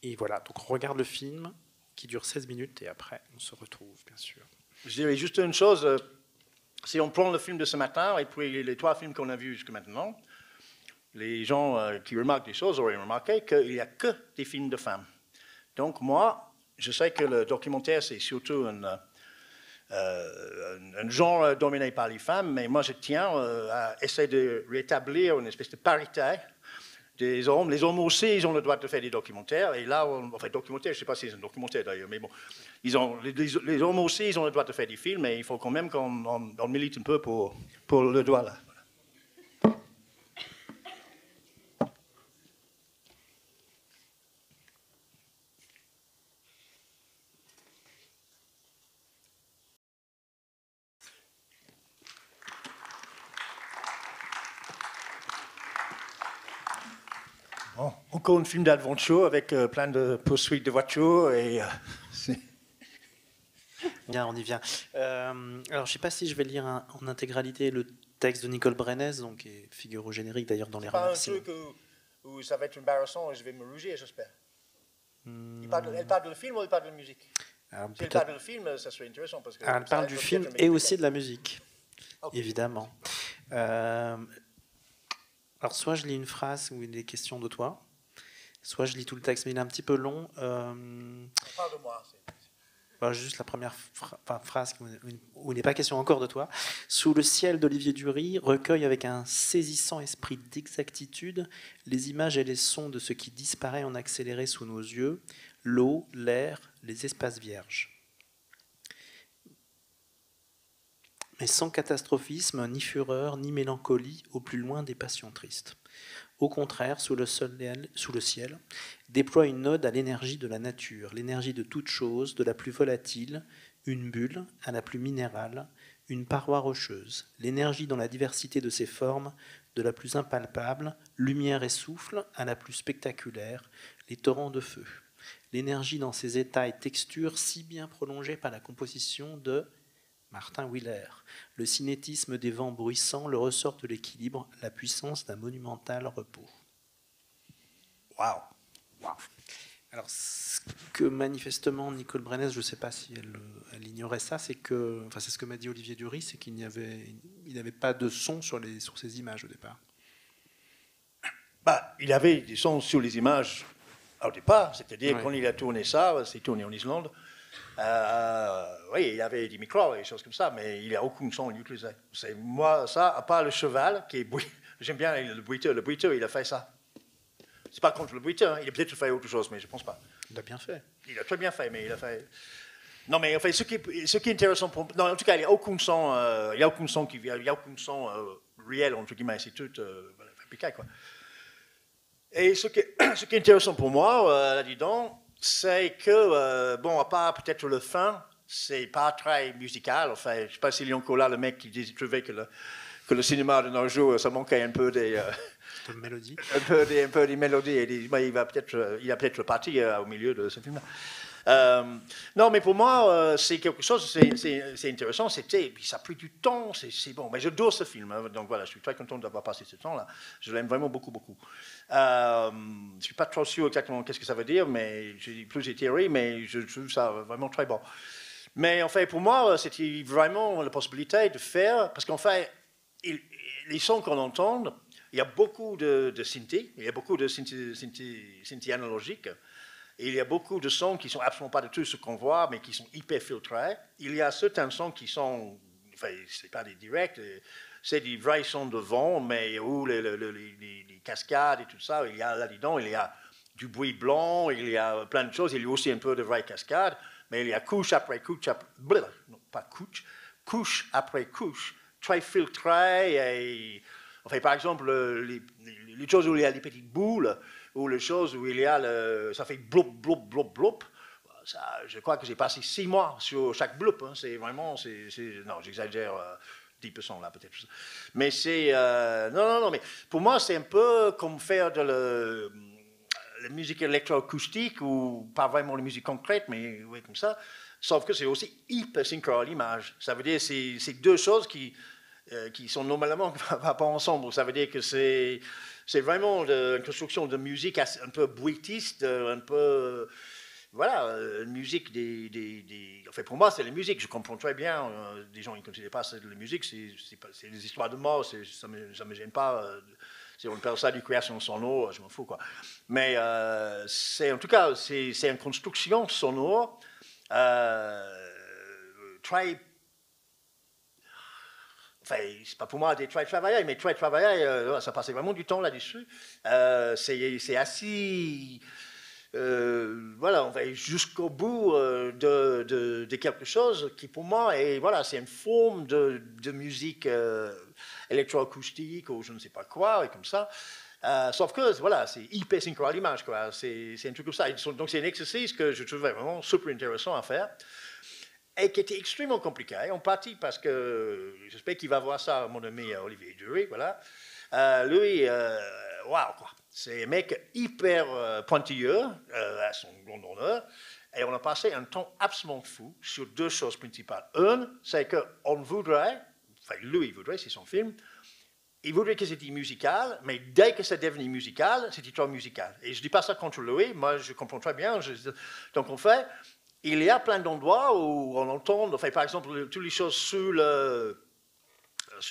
Et voilà, donc on regarde le film qui dure 16 minutes et après, on se retrouve, bien sûr. Je dirais juste une chose. Si on prend le film de ce matin et puis les 3 films qu'on a vus jusqu'à maintenant, les gens qui remarquent des choses auraient remarqué qu'il n'y a que des films de femmes. Donc, moi, je sais que le documentaire, c'est surtout un genre dominé par les femmes, mais moi, je tiens à essayer de rétablir une espèce de parité des hommes. Les hommes aussi, ils ont le droit de faire des documentaires. Et là, enfin, documentaire, je ne sais pas si c'est un documentaire d'ailleurs, mais bon, les hommes aussi, ils ont le droit de faire des films, mais il faut quand même qu'on milite un peu pour le droit là. Bon, encore un film d'aventure avec plein de poursuites de voitures et Bien, on y vient. Alors, je ne sais pas si je vais lire en intégralité le texte de Nicole Brenez, donc, qui figure au générique d'ailleurs dans les remarques. C'est pas un truc où ça va être embarrassant et je vais me rougir, j'espère. Elle parle de film ou elle parle de musique? Alors, Si elle parle de film, ça serait intéressant. Parce que elle parle du film et aussi de la musique, okay. Évidemment. Alors, soit je lis une phrase où il est question de toi, soit je lis tout le texte, mais il est un petit peu long. On parle de moi. Juste la première phrase où il n'est pas question encore de toi. Sous le ciel d'Olivier Dury recueille avec un saisissant esprit d'exactitude les images et les sons de ce qui disparaît en accéléré sous nos yeux, l'eau, l'air, les espaces vierges. Mais sans catastrophisme, ni fureur, ni mélancolie, au plus loin des passions tristes. Au contraire, sous le ciel, déploie une ode à l'énergie de la nature, l'énergie de toute chose, de la plus volatile, une bulle à la plus minérale, une paroi rocheuse, l'énergie dans la diversité de ses formes, de la plus impalpable, lumière et souffle, à la plus spectaculaire, les torrents de feu, l'énergie dans ses états et textures si bien prolongés par la composition de Martin Wheeler, le cinétisme des vents bruissants, le ressort de l'équilibre, la puissance d'un monumental repos. Waouh! Alors, ce que manifestement Nicole Brenez, je ne sais pas si elle ignorait ça, c'est que, enfin, c'est ce que m'a dit Olivier Dury, c'est qu'il n'avait pas de son sur ces images au départ. Il avait des sons sur les images au départ, c'est-à-dire quand il a tourné ça, c'est tourné en Islande. Oui, il y avait des micros et des choses comme ça, mais il n'y a aucun son utilisé. C'est moi, ça, à part le cheval, qui est j'aime bien le bruiteur. Le bruiteur, il a fait ça. C'est pas contre le bruiteur, il a peut-être fait autre chose, mais je ne pense pas. Il a bien fait. Il a très bien fait, mais il a fait... Non, mais en fait, ce qui est intéressant pour... Non, en tout cas, il n'y a aucun son, il y a aucun son, réel, entre guillemets, c'est tout fabriqué, quoi. Et ce qui est intéressant pour moi, là-dedans, c'est que, bon, à part peut-être le fin, c'est pas très musical. Enfin, je ne sais pas s'il y a encore là le mec qui trouvait que le cinéma de nos jours, ça manquait un peu des... mélodies. un peu des mélodies. Et il a peut-être parti au milieu de ce film-là. Non, mais pour moi, c'est quelque chose, c'est intéressant. Ça a pris du temps, c'est bon. Mais j'adore ce film, hein, donc voilà, je suis très content d'avoir passé ce temps-là. Je l'aime vraiment beaucoup, beaucoup. Je ne suis pas trop sûr exactement qu'est-ce que ça veut dire, mais j'ai plus théories, mais je trouve ça vraiment très bon. Mais en fait, pour moi, c'était vraiment la possibilité de faire, parce qu'en fait, les sons qu'on entend, il y a beaucoup de synthé, il y a beaucoup de synthé analogique. Il y a beaucoup de sons qui ne sont absolument pas de tout ce qu'on voit, mais qui sont hyper filtrés. Il y a certains sons qui sont, enfin, ce n'est pas des directs, c'est des vrais sons de vent, mais où les cascades et tout ça, il y a là-dedans, il y a du bruit blanc, il y a plein de choses, il y a aussi un peu de vraies cascades, mais il y a couche après couche, non pas couche, couche après couche, très filtré. Et, enfin, par exemple, les choses où il y a les petites boules, ou les choses où il y a ça fait bloup, bloup, bloup, bloup. Ça, je crois que j'ai passé 6 mois sur chaque bloup. Hein. C'est vraiment, non, j'exagère 10% là peut-être. Mais c'est, non, mais pour moi c'est un peu comme faire de la musique électroacoustique ou pas vraiment la musique concrète, mais oui comme ça. Sauf que c'est aussi hyper synchro à l'image. Ça veut dire que c'est deux choses qui sont normalement pas ensemble. Ça veut dire que c'est vraiment une construction de musique un peu bruitiste, un peu voilà, une musique enfin, pour moi, c'est la musique. Je comprends très bien. Des gens ne considèrent pas ça de la musique. C'est des histoires de mort. Ça ne me gêne pas. Si on appelle ça du création sonore, je m'en fous, quoi. Mais en tout cas, c'est une construction sonore très... Enfin, c'est pas pour moi des très travaillés, mais très travaillés, ça passait vraiment du temps là-dessus. C'est assez... voilà, on va jusqu'au bout de quelque chose qui pour moi est, voilà, c'est une forme de musique électroacoustique ou je ne sais pas quoi, et comme ça. Sauf que, voilà, c'est hyper synchro à l'image, quoi. C'est un truc comme ça. Donc c'est un exercice que je trouvais vraiment super intéressant à faire et qui était extrêmement compliqué, en partie parce que j'espère qu'il va voir ça, mon ami Olivier Dury, voilà. Lui, waouh, quoi. C'est un mec hyper pointilleux, à son grand honneur, et on a passé un temps absolument fou sur deux choses principales. Un, c'est qu'on voudrait, enfin lui voudrait, c'est son film, il voudrait que c'était musical, mais dès que ça devenait musical, c'était trop musical. Et je ne dis pas ça contre lui, moi je comprends très bien. Donc en fait, il y a plein d'endroits où on entend, enfin, par exemple, toutes les choses sur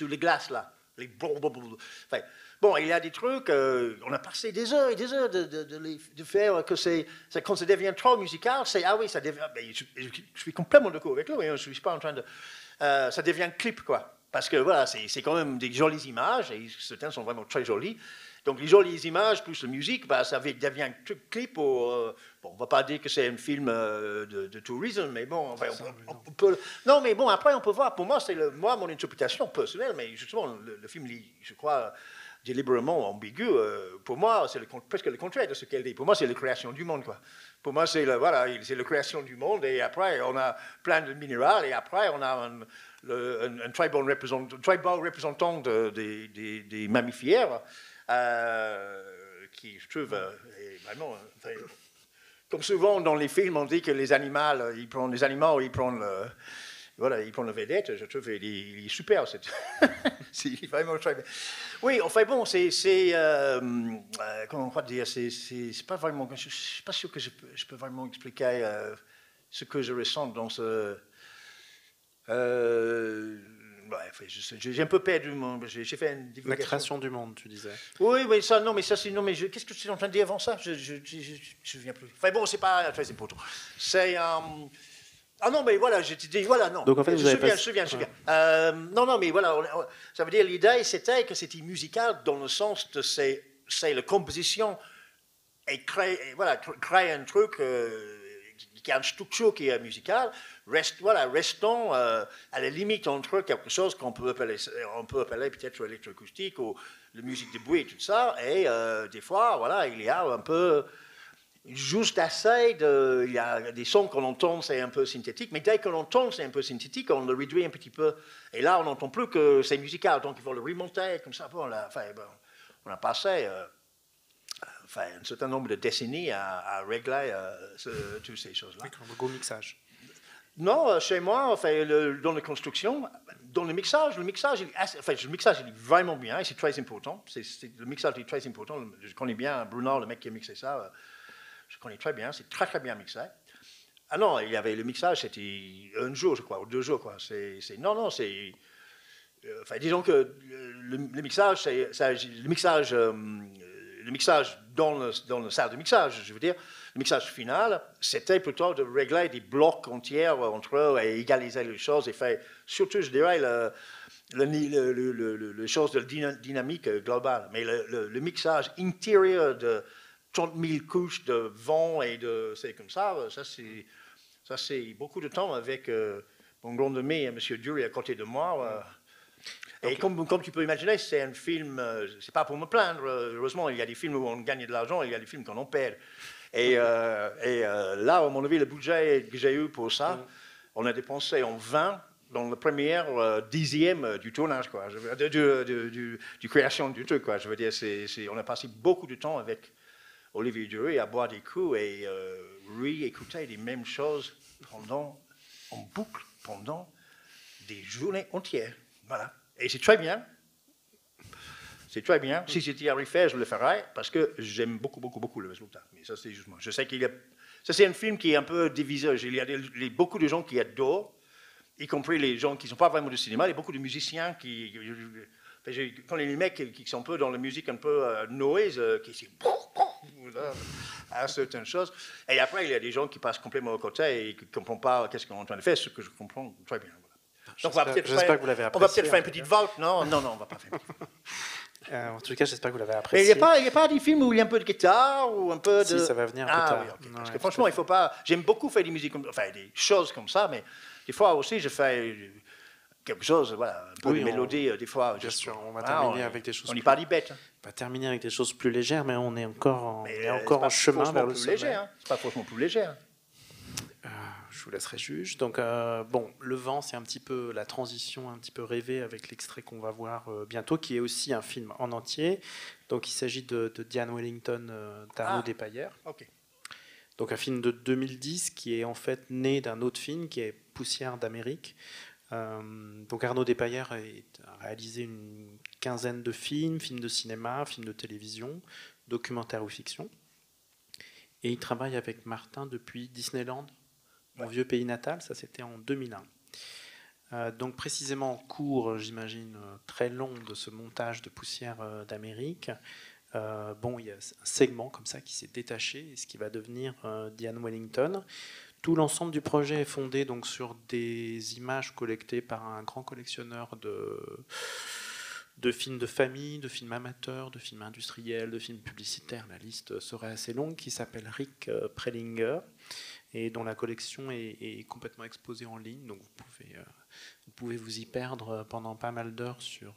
les glaces, là, les enfin, bon, il y a des trucs, on a passé des heures et des heures de faire que quand ça devient trop musical, ah oui, ça devient, ben, je suis complètement d'accord avec lui, hein, je ne suis pas en train de, ça devient un clip, quoi. Parce que voilà, c'est quand même des jolies images, et certaines sont vraiment très jolies. Donc les jolies images plus la musique, bah, ça devient un clip. Bon, on ne va pas dire que c'est un film de tourisme, mais bon, enfin, on peut... Non, mais bon, après on peut voir. Pour moi, c'est mon interprétation personnelle, mais justement, le film, je crois, délibérément ambigu. Pour moi, c'est presque le contraire de ce qu'elle dit. Pour moi, c'est la création du monde, quoi. Pour moi, c'est la création du monde, et après, on a plein de minéraux, et après, on a un très bon représentant des mammifères. Qui, je trouve, est vraiment... comme souvent dans les films, on dit que les animaux, ils prennent la vedette. Je trouve qu'il est super. C'est vraiment très bien. Oui, enfin bon, comment on va dire, c'est pas vraiment... Je ne suis pas sûr que je peux vraiment expliquer ce que je ressens dans ce... Ouais, j'ai un peu perdu. J'ai fait une divulgation. La création du monde, tu disais. Oui, ça, non, mais ça, c'est. Non, mais qu'est-ce que tu es en train de dire avant ça? Je ne me souviens plus. Enfin bon, c'est pas très important. C'est. Ah non, mais voilà, je te dis, voilà, non. Donc en fait, je me souviens. Non, mais voilà, ça veut dire l'idée, c'était que c'était musical dans le sens de c'est la composition et créer un truc qui a une structure qui est musicale. Restons à la limite entre quelque chose qu'on peut appeler peut-être électroacoustique ou la musique de bruit et tout ça, et des fois, voilà, il y a un peu juste assez il y a des sons qu'on entend, c'est un peu synthétique, mais dès qu'on entend c'est un peu synthétique, on le réduit un petit peu, et là on n'entend plus que c'est musical, donc il faut le remonter comme ça. Bon, on a passé un certain nombre de décennies à régler toutes ces choses-là. Oui, le gros mixage. Non, chez moi, dans la construction, dans le mixage, il est vraiment bien et c'est très important. Le mixage est très important. Je connais bien Bruno, le mec qui a mixé ça. Je connais très bien. C'est très, très bien mixé. Ah non, il y avait le mixage, c'était un jour, je crois, ou 2 jours, quoi. Disons que le mixage, le mixage dans le salle de mixage, je veux dire, le mixage final, c'était plutôt de régler des blocs entiers entre eux et égaliser les choses et faire, surtout, je dirais, les choses de dynamique globale. Mais le mixage intérieur de 30 000 couches de vent et c'est comme ça c'est beaucoup de temps avec mon grand ami, M. Dury, à côté de moi. Et comme tu peux imaginer, c'est un film, c'est pas pour me plaindre, heureusement, il y a des films où on gagne de l'argent, il y a des films qu'on en perd. Et là, à mon avis, le budget que j'ai eu pour ça, on a dépensé en 20 dans la première dixième du tournage, quoi, du création du truc, quoi. Je veux dire, on a passé beaucoup de temps avec Olivier Dury à boire des coups et réécouter les mêmes choses en boucle pendant des journées entières. Voilà. Et c'est très bien. C'est très bien. Si c'était à refaire, je le ferais parce que j'aime beaucoup, beaucoup, beaucoup le résultat. Mais ça, c'est juste moi. Je sais qu'il y a... Ça, c'est un film qui est un peu divisé. Il y a beaucoup de gens qui adorent, y compris les gens qui ne sont pas vraiment du cinéma. Il y a beaucoup de musiciens qui... Quand les mecs qui sont un peu dans la musique un peu noise, qui sont... à certaines choses. Et après, il y a des gens qui passent complètement au côté et qui ne comprennent pas qu'est-ce qu'on est en train de faire, ce que je comprends très bien. J'espère que vous l'avez apprécié. On va peut-être faire une petite vote. Non, on ne va pas faire une petite vote. En tout cas, j'espère que vous l'avez Mais apprécié. il n'y a pas des films où il y a un peu de guitare ou un peu de... Si, ça va venir plus tard. Oui, okay. Parce que franchement, il faut pas... J'aime beaucoup faire des musiques, enfin des choses comme ça, mais des fois aussi, je fais quelque chose, voilà, un peu de mélodie, des fois. Bien sûr, on va terminer avec des choses... On n'est pas des bêtes. On va terminer avec des choses plus légères, mais on est encore en chemin vers le sommet. C'est pas forcément plus léger. Je vous laisserai juge. Donc, bon, Le Vent, c'est un petit peu la transition un petit peu rêvée avec l'extrait qu'on va voir bientôt, qui est aussi un film en entier. Donc, il s'agit de Diane Wellington d'Arnaud Despaillères. Okay. Donc, un film de 2010 qui est en fait né d'un autre film qui est Poussière d'Amérique. Donc, Arnaud Despaillères a réalisé une quinzaine de films de cinéma, films de télévision, documentaires ou fiction. Et il travaille avec Martin depuis Disneyland. Mon vieux pays natal, ça c'était en 2001. Donc précisément en cours, j'imagine, très long de ce montage de Poussière d'Amérique, bon, il y a un segment comme ça qui s'est détaché, et ce qui va devenir Diane Wellington. Tout l'ensemble du projet est fondé donc sur des images collectées par un grand collectionneur de films de famille, de films amateurs, de films industriels, de films publicitaires, la liste serait assez longue, qui s'appelle Rick Prelinger, et dont la collection est complètement exposée en ligne, donc vous pouvez vous y perdre pendant pas mal d'heures sur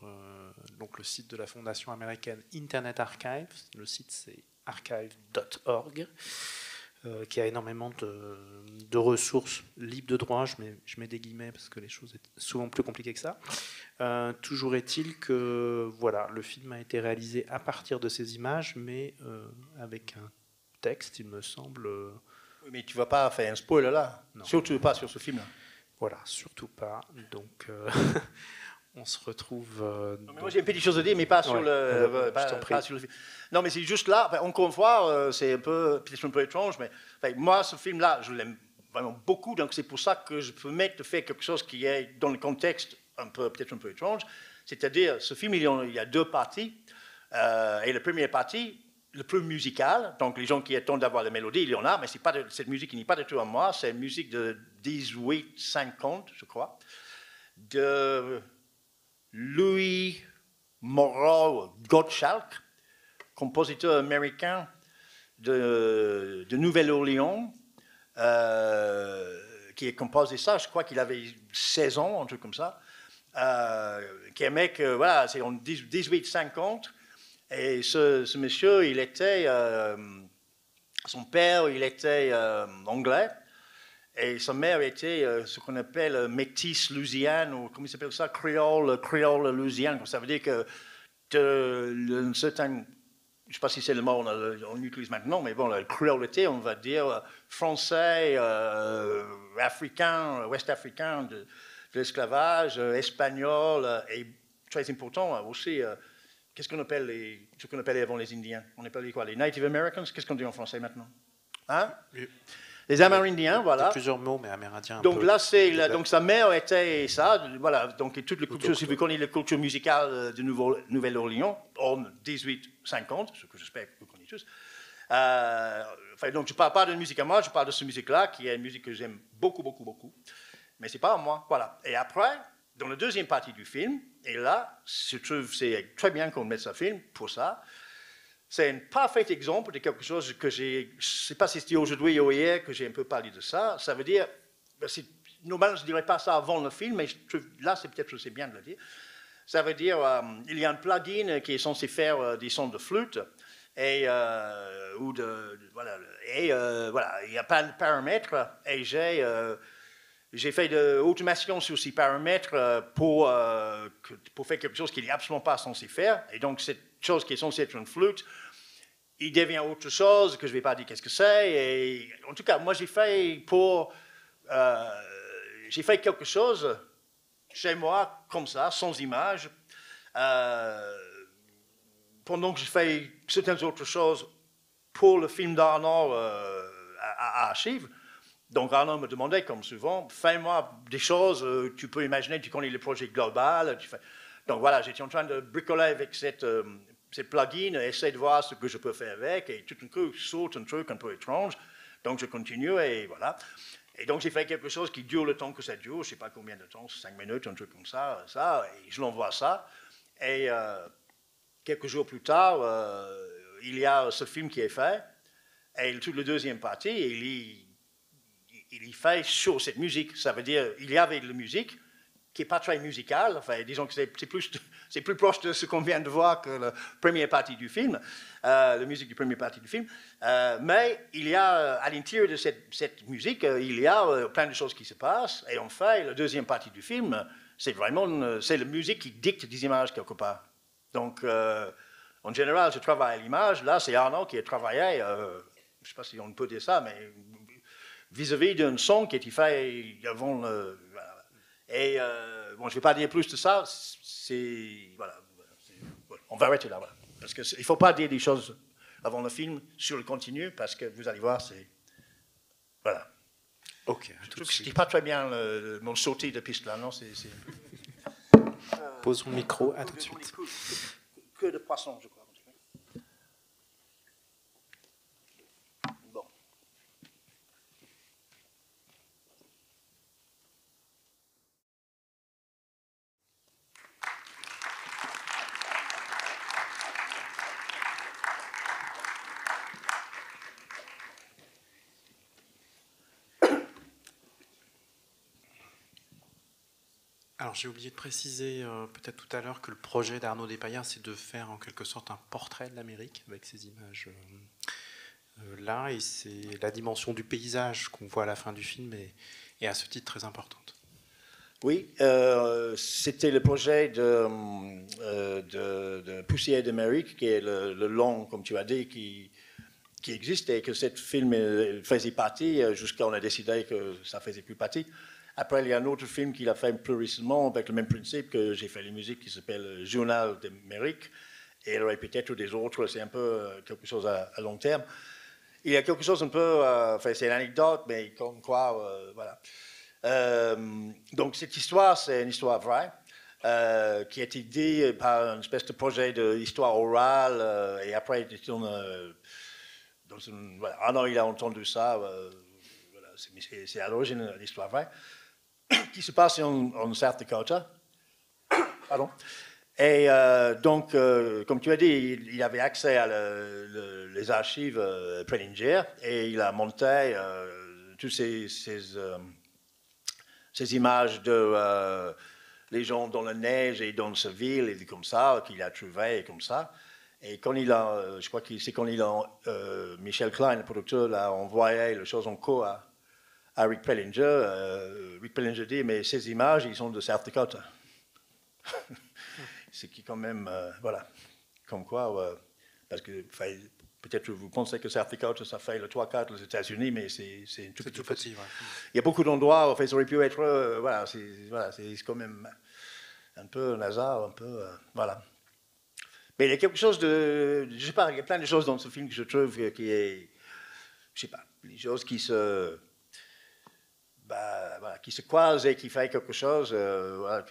donc le site de la fondation américaine Internet Archive. Le site c'est archive.org, qui a énormément de ressources libres de droit, je mets des guillemets parce que les choses sont souvent plus compliquées que ça. Toujours est-il que voilà, le film a été réalisé à partir de ces images, mais avec un texte, il me semble... Oui, mais tu ne vas pas faire un spoiler là, non. Surtout pas sur ce film-là. Voilà, surtout pas. Donc, on se retrouve... non, mais moi, j'ai une petite chose à dire, mais pas sur pas sur le film. Non, mais c'est juste là, encore une fois, c'est peut-être un peu étrange, mais moi, ce film-là, je l'aime vraiment beaucoup, donc c'est pour ça que je peux mettre de faire quelque chose qui est dans le contexte peut-être un peu étrange. C'est-à-dire, ce film, il y a deux parties, et la première partie, le plus musical, donc les gens qui attendent d'avoir la mélodie, il y en a, mais cette musique n'est pas du tout à moi, c'est une musique de 1850, je crois, de Louis Moreau Gottschalk, compositeur américain de Nouvelle-Orléans, qui a composé ça, je crois qu'il avait 16 ans, un truc comme ça, qui est un mec, voilà, c'est en 1850. Et ce monsieur, il était, son père, il était anglais, et sa mère était ce qu'on appelle métisse louisiane, ou comment il s'appelle ça, créole louisiane. Ça veut dire que un certain, je ne sais pas si c'est le mot qu'on utilise maintenant, mais bon, la créolité, on va dire français, africain, ouest-africain, de l'esclavage, espagnol, et très important aussi... Qu'est-ce qu'on appelait avant les Indiens? On appelait quoi? Les Native Americans? Qu'est-ce qu'on dit en français maintenant? Hein? Oui. Les Amérindiens, voilà. Il y a plusieurs mots, mais amérindiens. Donc là, donc sa mère était ça, voilà. Donc toute la culture, si vous connaissez la culture musicale de Nouvelle-Orléans, en 1850, ce que j'espère que vous connaissez tous. Donc je ne parle pas de musique à moi, je parle de cette musique-là, qui est une musique que j'aime beaucoup, beaucoup, beaucoup. Mais c'est pas à moi, voilà. Et après, dans la deuxième partie du film, et là, je trouve c'est très bien qu'on mette ce film pour ça. C'est un parfait exemple de quelque chose que je ne sais pas si c'était aujourd'hui ou hier que j'ai un peu parlé de ça. Ça veut dire, normalement, je ne dirais pas ça avant le film, mais je trouve, là, c'est peut-être c'est bien de le dire. Ça veut dire, il y a un plugin qui est censé faire des sons de flûte, et, voilà, il y a pas de paramètres, et j'ai fait de l'automation sur ces paramètres pour faire quelque chose qu'il n'est absolument pas censé faire, et donc cette chose qui est censée être une flûte, il devient autre chose, que je ne vais pas dire qu'est-ce que c'est, et en tout cas, moi j'ai fait quelque chose chez moi, comme ça, sans image, pendant que je fais certaines autres choses pour le film d'Arnaud à Archives. Donc Arnaud me demandait, comme souvent, fais-moi des choses, tu peux imaginer, tu connais le projet global. Donc voilà, j'étais en train de bricoler avec cette plugin, essayer de voir ce que je peux faire avec, et tout d'un coup, saute un truc un peu étrange. Donc je continue, et voilà. Et donc, j'ai fait quelque chose qui dure le temps que ça dure, je ne sais pas combien de temps, 5 minutes, un truc comme ça, et je l'envoie ça. Et quelques jours plus tard, il y a ce film qui est fait, et toute la deuxième partie, il y fait sur cette musique. Ça veut dire, il y avait de la musique qui n'est pas très musicale, enfin, disons que c'est plus proche de ce qu'on vient de voir que la première partie du film, la musique du première partie du film, mais il y a, à l'intérieur de cette musique, il y a plein de choses qui se passent, et en fait, la deuxième partie du film, c'est vraiment, c'est la musique qui dicte des images quelque part. Donc, en général, je travaille à l'image, là, c'est Arnaud qui a travaillé, je ne sais pas si on peut dire ça, mais vis-à-vis d'un son qui a été fait avant le... Et bon, je ne vais pas dire plus de ça. Voilà, on va arrêter là. Voilà. Parce qu'il ne faut pas dire des choses avant le film sur le continu, parce que vous allez voir, c'est... Voilà. Ok. Je ne dis pas très bien mon sortie de piste là, non? Posons le micro, à tout de suite. Que de poissons, je crois. Alors j'ai oublié de préciser peut-être tout à l'heure que le projet d'Arnaud Despaillats, c'est de faire en quelque sorte un portrait de l'Amérique avec ces images là, et c'est la dimension du paysage qu'on voit à la fin du film est à ce titre très importante. Oui, c'était le projet de Poussière d'Amérique, qui est le long, comme tu as dit, qui existe, et que ce film faisait partie jusqu'à on a décidé que ça faisait plus partie. Après, il y a un autre film qu'il a fait plus récemment avec le même principe, que j'ai fait les musiques, qui s'appelle Journal d'Amérique. Et il y aurait peut-être des autres, c'est un peu quelque chose à long terme. Il y a quelque chose un peu, enfin, c'est une anecdote, mais comme quoi, voilà. Donc cette histoire, c'est une histoire vraie, qui a été dit par une espèce de projet d'histoire orale, et après, voilà. Ah non, il a entendu ça, voilà, c'est à l'origine une histoire vraie, qui se passe en South Dakota. Pardon. Et donc, comme tu as dit, il avait accès à les archives Prelinger, et il a monté toutes ces images de les gens dans la neige et dans sa ville, et comme ça, qu'il a trouvé, comme ça. Et quand il a, je crois que c'est quand il a, Michel Klein, le producteur, l'a envoyé les choses en cours à Rick Pellinger. Rick Pellinger dit, mais ces images, ils sont de South Dakota. Ce qui quand même, voilà, comme quoi, parce que peut-être vous pensez que South Dakota, ça fait le 3/4 des États-Unis, mais c'est tout petit. Ouais. Il y a beaucoup d'endroits où ça aurait pu être, voilà, c'est quand même un peu un hasard, un peu, voilà. Mais il y a quelque chose de, je sais pas, il y a plein de choses dans ce film que je trouve qui est, je sais pas, les choses qui se, voilà, qui se croisent et qui fait quelque chose, voilà,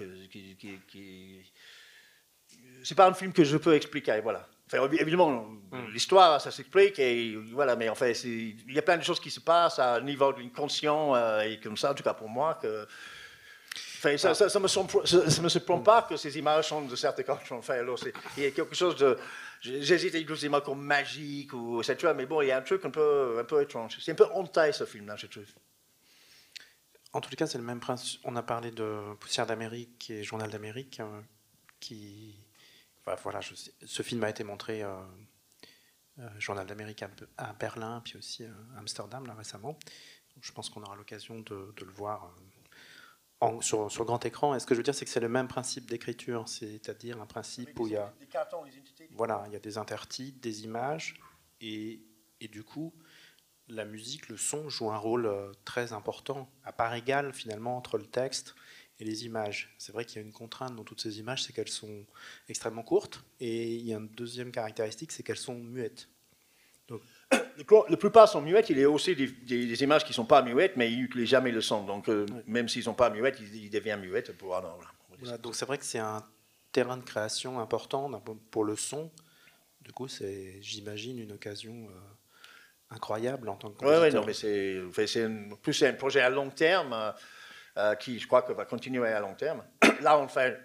c'est pas un film que je peux expliquer, voilà. Enfin, évidemment, l'histoire, ça s'explique, et voilà, mais en fait, il y a plein de choses qui se passent à un niveau de l'inconscient, et comme ça, en tout cas pour moi, que... Enfin, ça me surprend pas que ces images sont de certaines cultures. Enfin, alors, il y a quelque chose de... J'hésite à utiliser des mots comme magique, ou etc., mais bon, il y a un truc un peu étrange. C'est un peu honteux, ce film-là, je trouve. En tout cas, c'est le même principe. On a parlé de Poussière d'Amérique et Journal d'Amérique, qui... Enfin, voilà, ce film a été montré Journal d'Amérique à Berlin, puis aussi à Amsterdam, là, récemment. Donc, je pense qu'on aura l'occasion de le voir sur grand écran. Et ce que je veux dire, c'est que c'est le même principe d'écriture, c'est-à-dire un principe où il y a, voilà, il y a des intertitres, des images, et du coup, la musique, le son joue un rôle très important, à part égale finalement entre le texte et les images. C'est vrai qu'il y a une contrainte dans toutes ces images, c'est qu'elles sont extrêmement courtes, et il y a une deuxième caractéristique, c'est qu'elles sont muettes. Donc, la plupart sont muettes. Il y a aussi des images qui ne sont pas muettes, mais ils n'utilisent jamais le son. Donc, oui. Même s'ils ne sont pas muettes, ils deviennent muettes. Voilà, donc c'est vrai que c'est un terrain de création important pour le son. Du coup, c'est, j'imagine, une occasion incroyable en tant que compositeur. Oui, non, mais c'est un projet à long terme qui, je crois, que va continuer à long terme. Là, on fait...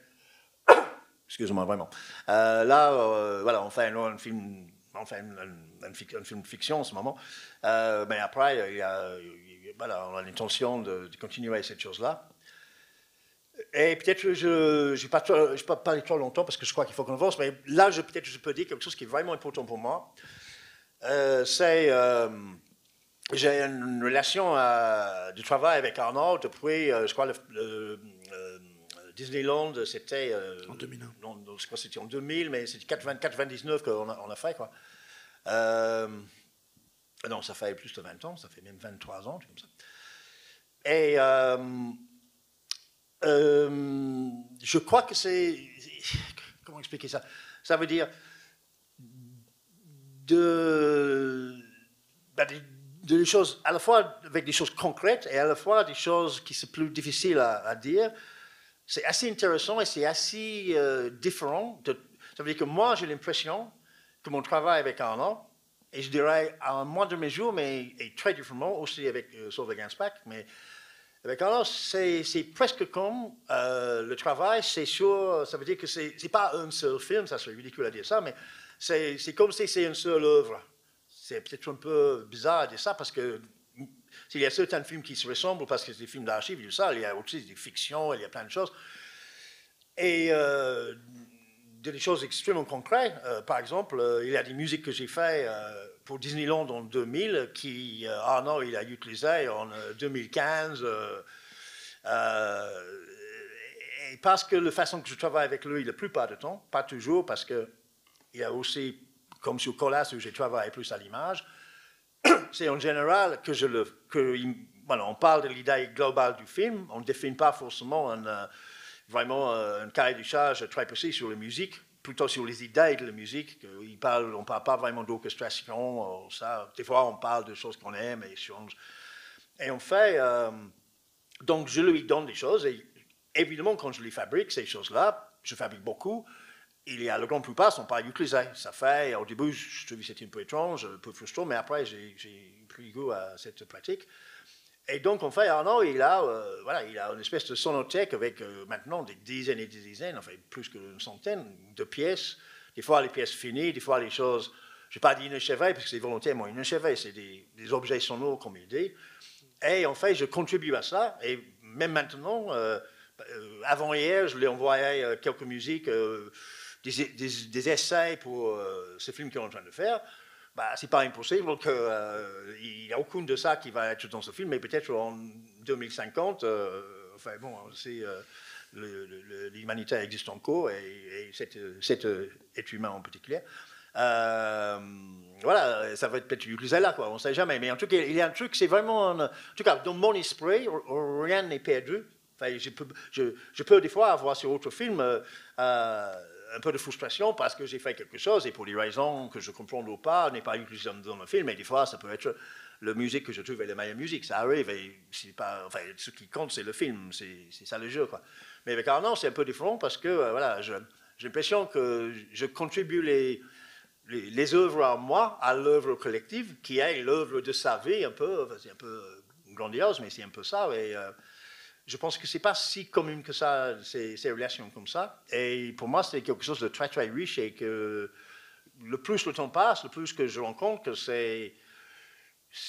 Excuse-moi, vraiment. Voilà, on fait un film... On fait un film fiction en ce moment. Mais après, voilà, on a l'intention de continuer cette chose-là. Et peut-être que je ne vais pas parler trop longtemps parce que je crois qu'il faut qu'on avance, mais là, peut-être je peux dire quelque chose qui est vraiment important pour moi. J'ai une relation de travail avec Arnaud depuis, je crois, Disneyland, c'était... en 2001. Non, je crois que c'était en 2000, mais c'était 99 qu'on a fait, quoi. Non, ça fait plus de 20 ans, ça fait même 23 ans, comme ça. Et je crois que c'est... Comment expliquer ça? Ça veut dire des choses, à la fois avec des choses concrètes et à la fois des choses qui sont plus difficiles à dire. C'est assez intéressant et c'est assez différent. Ça veut dire que moi, j'ai l'impression que mon travail avec Arnaud, et je dirais à un moindre mesure, mais et très différemment aussi avec Solveig Anspach, mais avec Arnaud, c'est presque comme le travail, c'est sûr, ça veut dire que c'est pas un seul film, ça serait ridicule à dire ça, mais c'est comme si c'est une seule œuvre. C'est peut-être un peu bizarre à dire ça parce que s'il y a certains films qui se ressemblent parce que c'est des films d'archives et tout ça, il y a aussi des fictions, il y a plein de choses. Et des choses extrêmement concrètes. Par exemple, il y a des musiques que j'ai faites pour Disneyland en 2000 qui Arnaud il a utilisé en 2015. Et parce que la façon que je travaille avec lui la plupart du temps, pas toujours, parce qu'il y a aussi, comme sur Colas où j'ai travaillé plus à l'image, c'est en général voilà, on parle de l'idée globale du film, on ne définit pas forcément vraiment un cahier de charge très précis sur la musique, plutôt sur les idées de la musique. On ne parle pas vraiment d'orchestration, ça. Des fois, on parle de choses qu'on aime et on fait. Donc, je lui donne des choses et évidemment, quand je les fabrique, ces choses-là, je fabrique beaucoup. La grande plupart ne sont pas utilisées. Ça fait, au début, je trouvais que c'était un peu étrange, un peu frustrant, mais après, j'ai pris goût à cette pratique. Et donc, en fait, Arnaud, il a une espèce de sonothèque avec maintenant des dizaines et des dizaines, enfin plus qu'une centaine de pièces. Des fois, les pièces finies, des fois, les choses, je ne vais pas dire inachevées, parce que c'est volontairement inachevé, c'est des objets sonores, comme il dit. Et en fait, je contribue à ça. Et même maintenant, avant-hier, je lui ai envoyé quelques musiques, des essais pour ce film qu'on est en train de faire. Bah, c'est pas impossible qu'il n'y a aucune de ça qui va être dans ce film, mais peut-être en 2050, enfin bon, l'humanité existe encore et cet être humain en particulier. Voilà, ça va être peut-être utilisé là, quoi, on ne sait jamais. Mais en tout cas, il y a un truc, c'est vraiment, en tout cas, dans mon esprit, rien n'est perdu. Enfin, je peux des fois avoir sur autre film un peu de frustration parce que j'ai fait quelque chose et pour des raisons que je comprends ou pas, n'est pas utilisé dans le film. Et des fois, ça peut être la musique que je trouve est la meilleure musique. Ça arrive et c'est pas, enfin, ce qui compte, c'est le film, c'est ça le jeu, quoi. Mais avec Arnaud, c'est un peu différent parce que voilà, j'ai l'impression que je contribue les œuvres à moi, à l'œuvre collective, qui est l'œuvre de sa vie, un peu, c'est un peu grandiose, mais c'est un peu ça. Et je pense que c'est pas si commun que ça, ces relations comme ça. Et pour moi, c'est quelque chose de très, très riche et que le plus le temps passe, le plus que je rencontre que c'est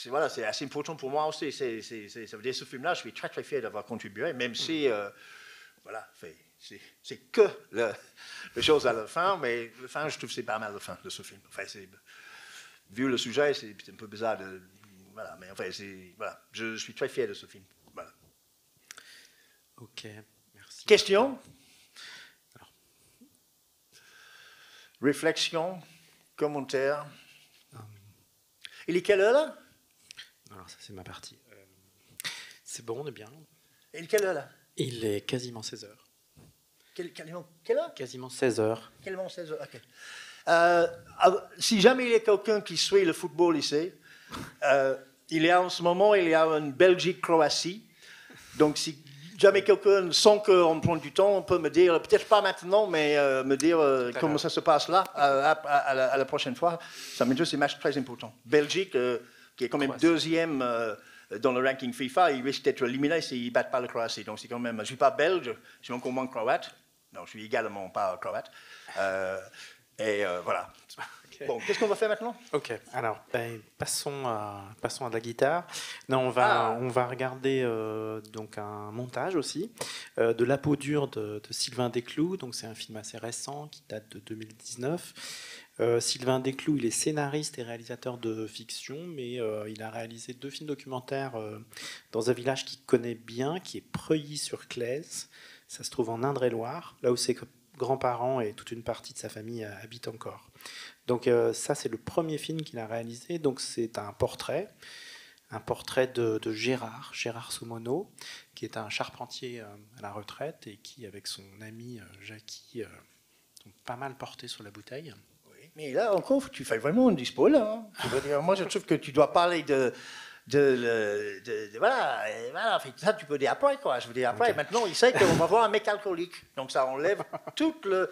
voilà, c'est assez important pour moi aussi. Ça veut dire ce film-là, je suis très très fier d'avoir contribué, même si voilà, c'est que les choses à la fin, mais la fin, je trouve que c'est pas mal la fin de ce film. Enfin, vu le sujet, c'est un peu bizarre de, voilà, mais enfin, voilà, je suis très fier de ce film. Voilà. Ok, merci. Question? Réflexion? Commentaire? Il est quelle heure là? Alors ça c'est ma partie. C'est bon, on est bien. Il est quelle heure là? Il est quasiment 16 heures. Quelle heure? Quasiment 16 heures. Quasiment 16 heures, ok. Si jamais il y a quelqu'un qui suit le football ici, il y a en ce moment, il y a une Belgique-Croatie. Donc si jamais quelqu'un, sans qu'on prenne du temps, on peut me dire, peut-être pas maintenant, mais me dire comment ça se passe là, à la prochaine fois. Ça m'intéresse, c'est un match très important. Belgique, qui est quand même deuxième dans le ranking FIFA, il risque d'être éliminé s'ils ne battent pas la Croatie. Donc c'est quand même, je ne suis pas belge, je suis encore moins croate. Non, je suis également pas croate. Voilà. Okay. Bon, qu'est-ce qu'on va faire maintenant? Ok, alors passons à la guitare. Non, on va regarder donc un montage aussi de La peau dure de Sylvain Desclous. Donc c'est un film assez récent qui date de 2019. Sylvain Desclous, il est scénariste et réalisateur de fiction, mais il a réalisé 2 films documentaires dans un village qu'il connaît bien, qui est Preuilly-sur-Claise. Ça se trouve en Indre-et-Loire, là où ses grands-parents et toute une partie de sa famille habitent encore. Donc ça, c'est le premier film qu'il a réalisé. Donc c'est un portrait de Gérard Somono, qui est un charpentier à la retraite et qui, avec son ami Jackie, ont pas mal porté sur la bouteille. Oui, mais là encore, tu fais vraiment un dispo là. Hein. Je veux dire, moi, je trouve que tu dois parler voilà, ça tu peux dire après quoi. Je veux dire après. Okay. Maintenant, il sait qu'on va voir un mec alcoolique, donc ça enlève toute le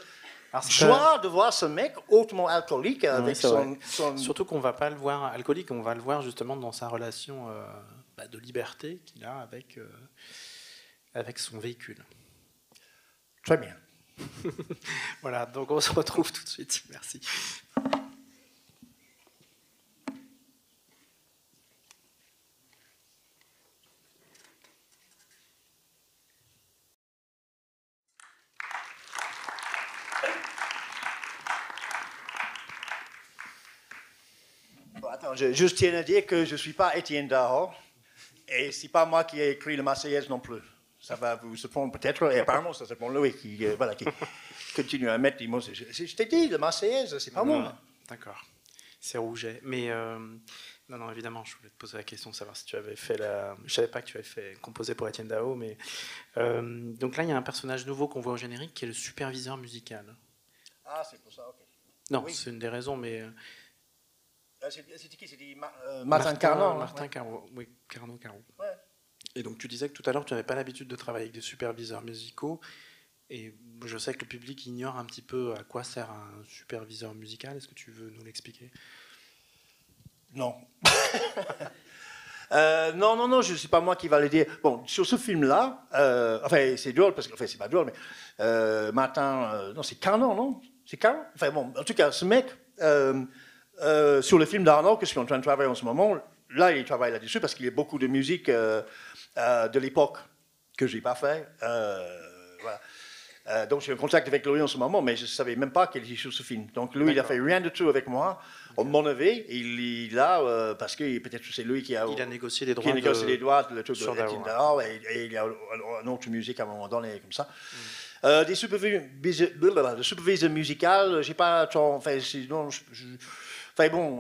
joie de voir ce mec hautement alcoolique avec son... Surtout qu'on va pas le voir alcoolique, on va le voir justement dans sa relation de liberté qu'il a avec son véhicule. Très bien. Voilà, donc on se retrouve tout de suite. Merci. Je juste tiens à dire que je ne suis pas Étienne Daho et ce n'est pas moi qui ai écrit le Marseillaise non plus. Ça va vous surprendre peut-être, et apparemment ça c'est Louis qui continue à mettre des mots. Je t'ai dit, le Marseillaise, c'est pas moi. D'accord, c'est Rouget. Mais non, évidemment, je voulais te poser la question de savoir si tu avais fait la... Je ne savais pas que tu avais composé pour Étienne Daho, mais... donc là, il y a un personnage nouveau qu'on voit au générique qui est le superviseur musical. Ah, c'est pour ça, ok. Non, oui. C'est une des raisons, mais... C'était qui? C'était Martin Carnot. Martin Carnot, oui, Carnot. Ouais. Et donc tu disais que tout à l'heure, tu n'avais pas l'habitude de travailler avec des superviseurs musicaux. Et je sais que le public ignore un petit peu à quoi sert un superviseur musical. Est-ce que tu veux nous l'expliquer? Non. Non, je ne sais pas moi qui va le dire. Bon, sur ce film-là, enfin, c'est drôle, parce que, enfin, c'est pas drôle, mais Martin, non, c'est Carnot, non? C'est Carnot? Enfin, bon, en tout cas, ce mec... sur le film d'Arnaud que je suis en train de travailler en ce moment, là il travaille là-dessus parce qu'il y a beaucoup de musique de l'époque que je n'ai pas fait. Voilà. Donc je suis en contact avec lui en ce moment, mais je ne savais même pas qu'il était sur ce film. Donc lui, il n'a fait rien de tout avec moi. À mon avis, il est là parce que peut-être c'est lui qui a négocié les droits. Qui a négocié les droits de le truc de Daho, et il y a une autre musique à un moment donné comme ça. Des superviseurs musicaux, j'ai pas trop. Enfin, bon,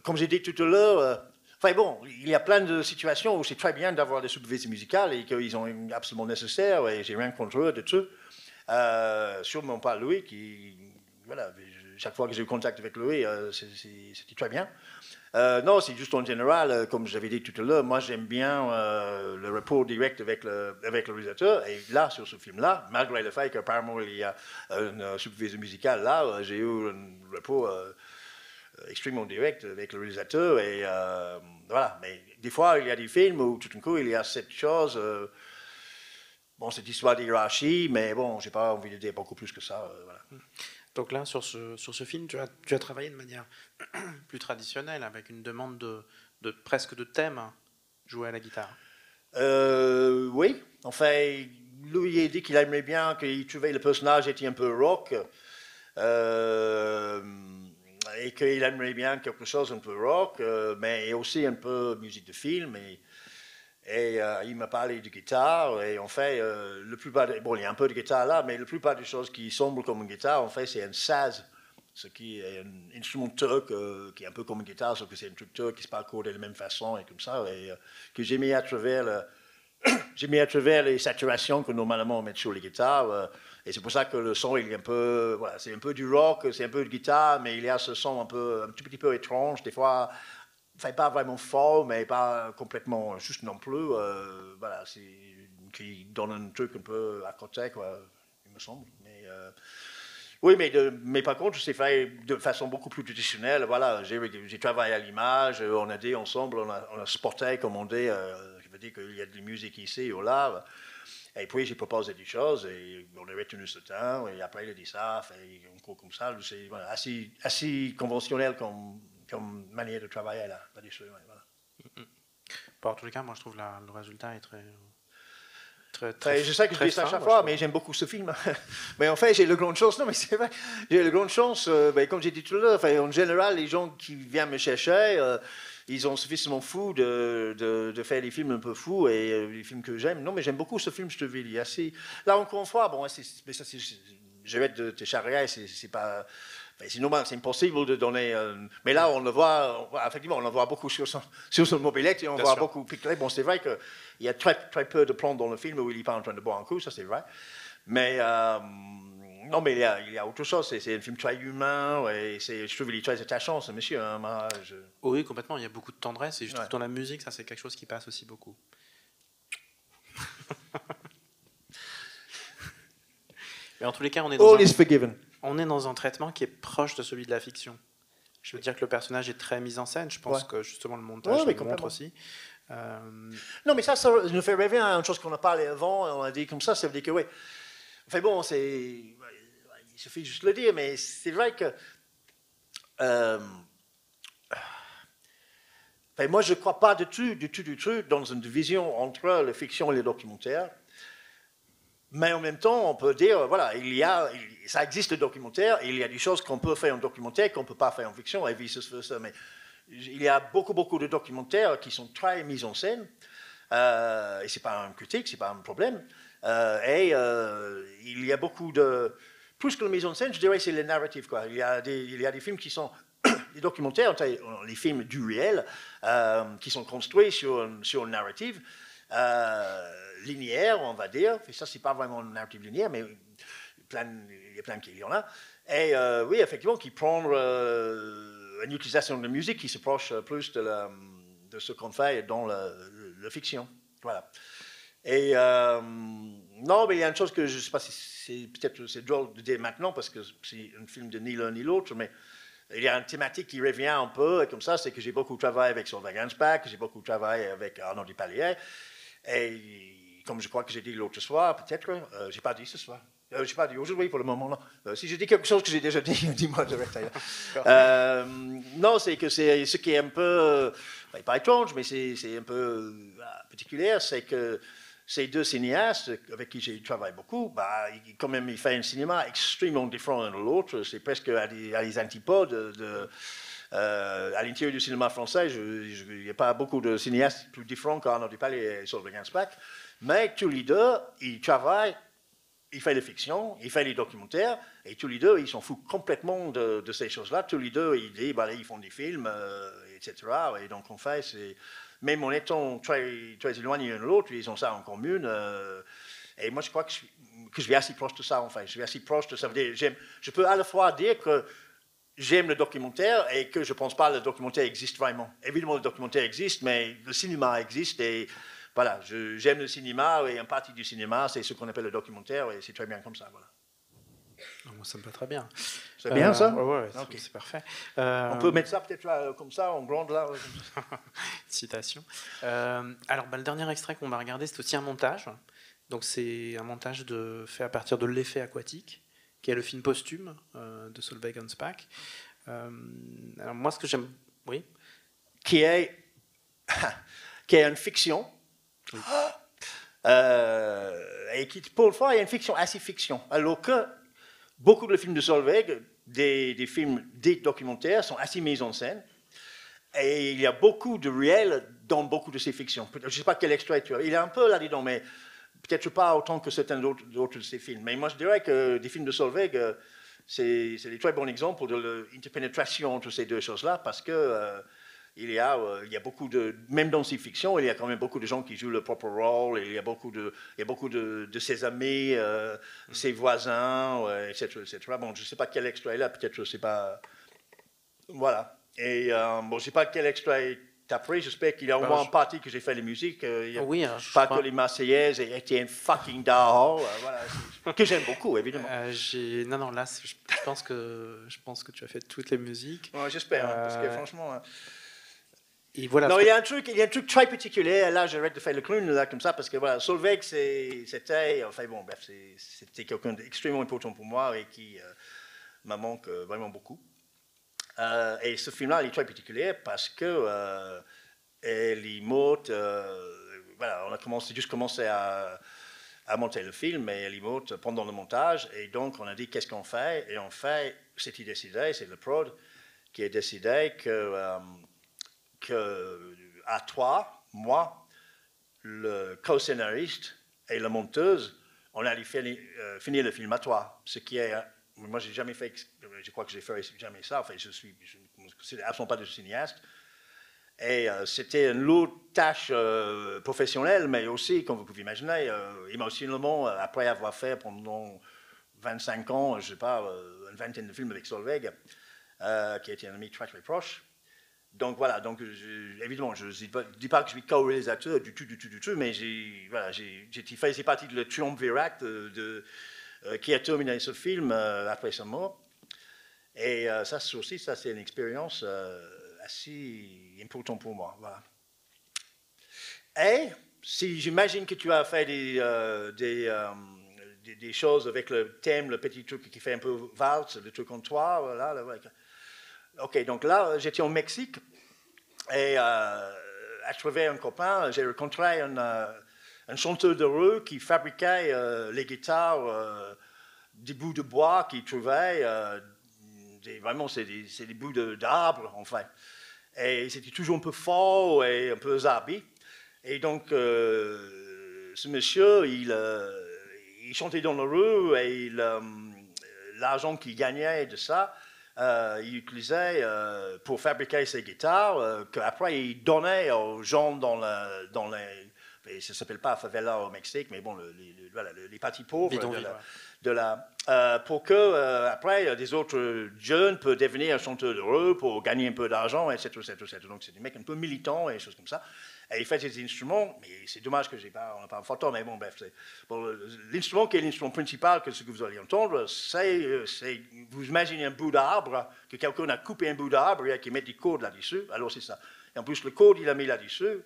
comme j'ai dit tout à l'heure, enfin bon, il y a plein de situations où c'est très bien d'avoir des superviseurs musicaux et qu'ils sont absolument nécessaires et j'ai rien contre eux de tout. Sûrement pas Louis qui, voilà, chaque fois que j'ai eu contact avec Louis, c'était très bien. Non, c'est juste en général, comme j'avais dit tout à l'heure, moi j'aime bien le rapport direct avec le réalisateur. Et là, sur ce film-là, malgré le fait qu'apparemment il y a un superviseur musical là, j'ai eu un rapport extrêmement direct avec le réalisateur. Et voilà, mais des fois, il y a des films où tout d'un coup, il y a cette chose, bon, cette histoire d'hierarchie, mais bon, j'ai pas envie de dire beaucoup plus que ça. Voilà. Donc là, sur ce film, tu as travaillé de manière plus traditionnelle, avec une demande presque de thème joué à la guitare. Oui, enfin, lui il dit qu'il aimerait bien qu'il trouvait le personnage était un peu rock et qu'il aimerait bien quelque chose un peu rock, mais aussi un peu musique de film. Et il m'a parlé de guitare et en fait, le plupart bon, il y a un peu de guitare là, mais la plupart des choses qui semblent comme une guitare, en fait, c'est un saz, ce qui est un instrument turc qui est un peu comme une guitare, sauf que c'est un truc turc qui se parcourt de la même façon et comme ça, et que j'ai mis à travers les saturations que normalement on met sur les guitares. Et c'est pour ça que le son, il est un peu, voilà, c'est un peu du rock, c'est un peu de guitare, mais il y a ce son un tout petit peu étrange, des fois, enfin pas vraiment fort, mais pas complètement juste non plus. Voilà, qui donne un truc un peu à côté, quoi, il me semble. Oui, mais par contre, c'est fait de façon beaucoup plus traditionnelle. Voilà, j'ai travaillé à l'image, on a dit ensemble, on a sporté, comme on dit, je veux dire qu'il y a de la musique ici ou là. Et puis, j'ai proposé des choses et on a retenu ce temps. Et après, il a dit ça, fait un cours comme ça. C'est voilà, assez conventionnel comme manière de travailler là-dessus. Voilà. Bon, en tous les cas, moi, je trouve le résultat est très je sais que je dis ça à chaque fois, mais j'aime beaucoup ce film. Mais en fait, j'ai le grande chance, non, mais c'est vrai, j'ai le grande chance, comme j'ai dit tout à l'heure, en général, les gens qui viennent me chercher, ils ont suffisamment fou de faire des films un peu fous et des films que j'aime. Non, mais j'aime beaucoup ce film, je te dis. Assez... Là, encore une fois, bon, mais ça, j'arrête de te charrier, c'est pas. C'est normal, c'est impossible de donner. Mais là, on le voit, effectivement, on le voit beaucoup sur son mobilette et on voit beaucoup picler. Bon, c'est vrai qu'il y a très, très peu de plans dans le film où il n'est pas en train de boire un coup, ça c'est vrai. Mais non, mais il y a autre chose. C'est un film très humain et je trouve qu'il est très attachant, ce monsieur. Hein, Oui, complètement. Il y a beaucoup de tendresse et je trouve que dans la musique, ça c'est quelque chose qui passe aussi beaucoup. Mais en tous les cas, on est dans un traitement qui est proche de celui de la fiction. Je veux dire que le personnage est très mis en scène. Je pense que justement le montage le montre aussi. Non, mais ça nous fait rêver à une chose qu'on a parlé avant. On a dit comme ça veut dire que oui. Enfin bon, il suffit juste de le dire, mais c'est vrai que moi, je ne crois pas du tout dans une division entre la fiction et le documentaire. Mais en même temps, on peut dire, voilà, ça existe le documentaire, et il y a des choses qu'on peut faire en documentaire qu'on ne peut pas faire en fiction, et vice-versa. Mais il y a beaucoup de documentaires qui sont très mis en scène, et ce n'est pas une critique, ce n'est pas un problème. Il y a beaucoup de... Plus que la mise en scène, je dirais c'est le narrative, quoi. Il y a des films qui sont... des documentaires, les films du réel, qui sont construits sur une narrative linéaire, on va dire. Et ça, c'est pas vraiment une narrative linéaire, mais il y a plein qu'il y en a. Et oui, effectivement, qui prend une utilisation de la musique qui s'approche plus de ce qu'on fait dans la fiction. Voilà. Et non, mais il y a une chose que je ne sais pas si c'est drôle de dire maintenant parce que c'est un film de ni l'un ni l'autre, mais il y a une thématique qui revient un peu comme ça, c'est que j'ai beaucoup travaillé avec Solveig Ansbach, j'ai beaucoup travaillé avec Arnaud Dupalier, et comme je crois que j'ai dit l'autre soir, peut-être, je n'ai pas dit ce soir. Je n'ai pas dit aujourd'hui pour le moment, non. Si je dis quelque chose que j'ai déjà dit, dis-moi direct. Non, c'est que c'est ce qui est un peu, pas étrange, mais c'est un peu particulier, c'est que ces deux cinéastes avec qui j'ai travaillé beaucoup, quand même, ils font un cinéma extrêmement différent l'un de l'autre. C'est presque à des antipodes. À l'intérieur du cinéma français, il n'y a pas beaucoup de cinéastes plus différents qu'Arnaud Dupalier et Solveig Ansbach. Mais tous les deux, ils travaillent, ils font des fictions, ils font des documentaires, et tous les deux, ils s'en foutent complètement de ces choses-là. Tous les deux, ils disent, ils font des films, etc. Et donc, en fait, même en étant très, très éloignés l'un de l'autre, ils ont ça en commune. Et moi, je crois que je suis assez proche de ça, en fait. Je suis assez proche de ça. Je peux à la fois dire que j'aime le documentaire et que je ne pense pas que le documentaire existe vraiment. Évidemment, le documentaire existe, mais le cinéma existe. Et voilà, j'aime le cinéma et une partie du cinéma, c'est ce qu'on appelle le documentaire et c'est très bien comme ça. Voilà. Moi, ça me va très bien. C'est bien ça? Oui, okay. C'est parfait. On peut mettre ça peut-être comme ça, en grande là. Citation. Alors, le dernier extrait qu'on va regarder, c'est aussi un montage. Donc, c'est un montage fait à partir de L'effet aquatique, qui est le film posthume de Solveig Ansbach. Alors, moi, ce que j'aime... Oui. Qui est qui est une fiction. Oui. Et qui, pour une fois, il y a une fiction assez fiction. Alors que beaucoup de films de Solveig, des films, des documentaires, sont assez mis en scène. Et il y a beaucoup de réel dans beaucoup de ces fictions. Je ne sais pas quel extrait tu as. Il est un peu là-dedans, mais peut-être pas autant que certains d'autres de ces films. Mais moi, je dirais que des films de Solveig, c'est des très bons exemples de l'interpénétration entre ces deux choses-là, parce que il y a beaucoup de, même dans ces fictions, il y a quand même beaucoup de gens qui jouent leur propre rôle, et il y a beaucoup de ses amis, ses voisins, etc., etc. Bon, je ne sais pas quel extrait là, peut-être je ne sais pas. Voilà. Et bon, je ne sais pas quel extrait tu as pris, j'espère qu'il y a au moins une partie que j'ai fait les musiques. Il y a oui, pas que les Marseillaises et Etienne fucking Dahol, voilà, que j'aime beaucoup, évidemment. Non, là, je pense que tu as fait toutes les musiques. Ouais, j'espère, parce que franchement... Et voilà, non, il y a un truc très particulier. Là, j'arrête de faire le clown là comme ça parce que voilà, Solveig, c'était, enfin bon, bref, c'était quelqu'un d'extrêmement important pour moi et qui me manque vraiment beaucoup. Et ce film-là, il est très particulier parce que elle est morte. Voilà, on a juste commencé à monter le film, et elle est morte pendant le montage. Et donc, on a dit qu'est-ce qu'on fait? Et en fait, c'était décidé, c'est le prod qui a décidé que à trois, moi, le co-scénariste et la monteuse, on allait finir le film à trois. Ce qui est, moi, j'ai jamais fait, je crois que j'ai fait jamais ça. Enfin, je ne considère absolument pas de cinéaste. Et c'était une lourde tâche professionnelle, mais aussi, comme vous pouvez imaginer, émotionnellement, après avoir fait pendant 25 ans, je ne sais pas, une vingtaine de films avec Solveig, qui était un ami très très proche. Donc voilà, donc évidemment, je ne dis pas que je suis co-réalisateur du tout, mais j'ai fait partie de le triumvirat qui a terminé ce film après sa mort. Et ça aussi, c'est une expérience assez importante pour moi. Voilà. Et si j'imagine que tu as fait des choses avec le thème, le petit truc qui fait un peu valse, le truc en toi, voilà. Ok, donc là, j'étais au Mexique et à travers un copain, j'ai rencontré un chanteur de rue qui fabriquait les guitares des bouts de bois qu'il trouvait. Vraiment, c'est des bouts d'arbres, en fait. Et c'était toujours un peu fort et un peu zarbi. Et donc, ce monsieur, il chantait dans la rue et l'argent qu'il gagnait de ça, il utilisait pour fabriquer ses guitares, qu'après il donnait aux gens dans les... Ça ne s'appelle pas favela au Mexique, mais bon, les parties pauvres pour que après des autres jeunes peuvent devenir chanteurs de rue pour gagner un peu d'argent, etc., etc. Donc c'est des mecs un peu militants et des choses comme ça. Et il fait des instruments, mais c'est dommage que on n'a pas un photo, mais bon, bref. L'instrument qui est l'instrument principal, que ce que vous allez entendre, c'est vous imaginez un bout d'arbre, que quelqu'un a coupé un bout d'arbre et qui met des cordes là-dessus. Alors c'est ça. Et en plus, le corde, il a mis là-dessus.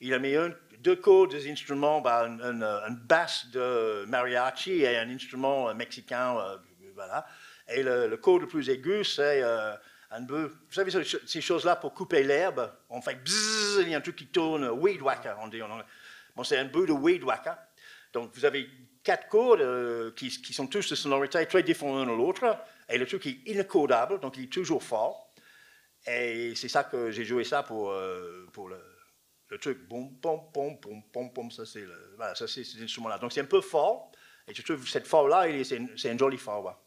Il a mis deux cordes des instruments, une basse de mariachi et un instrument mexicain, voilà. Et le corde le plus aigu, c'est un peu, vous savez, ces choses-là pour couper l'herbe, on fait bzzz, il y a un truc qui tourne, weed whacker, on dit. Bon, c'est un bout de weed whacker. Donc, vous avez 4 cordes qui sont tous de sonorité très différentes l'un de l'autre, et le truc est inaccordable, donc il est toujours fort. Et c'est ça que j'ai joué ça pour le truc, boum, pom, pom, pom, pom, pom, ça c'est cet instrument-là. Donc c'est un peu fort, et je trouve que cette fort-là, c'est un joli fort.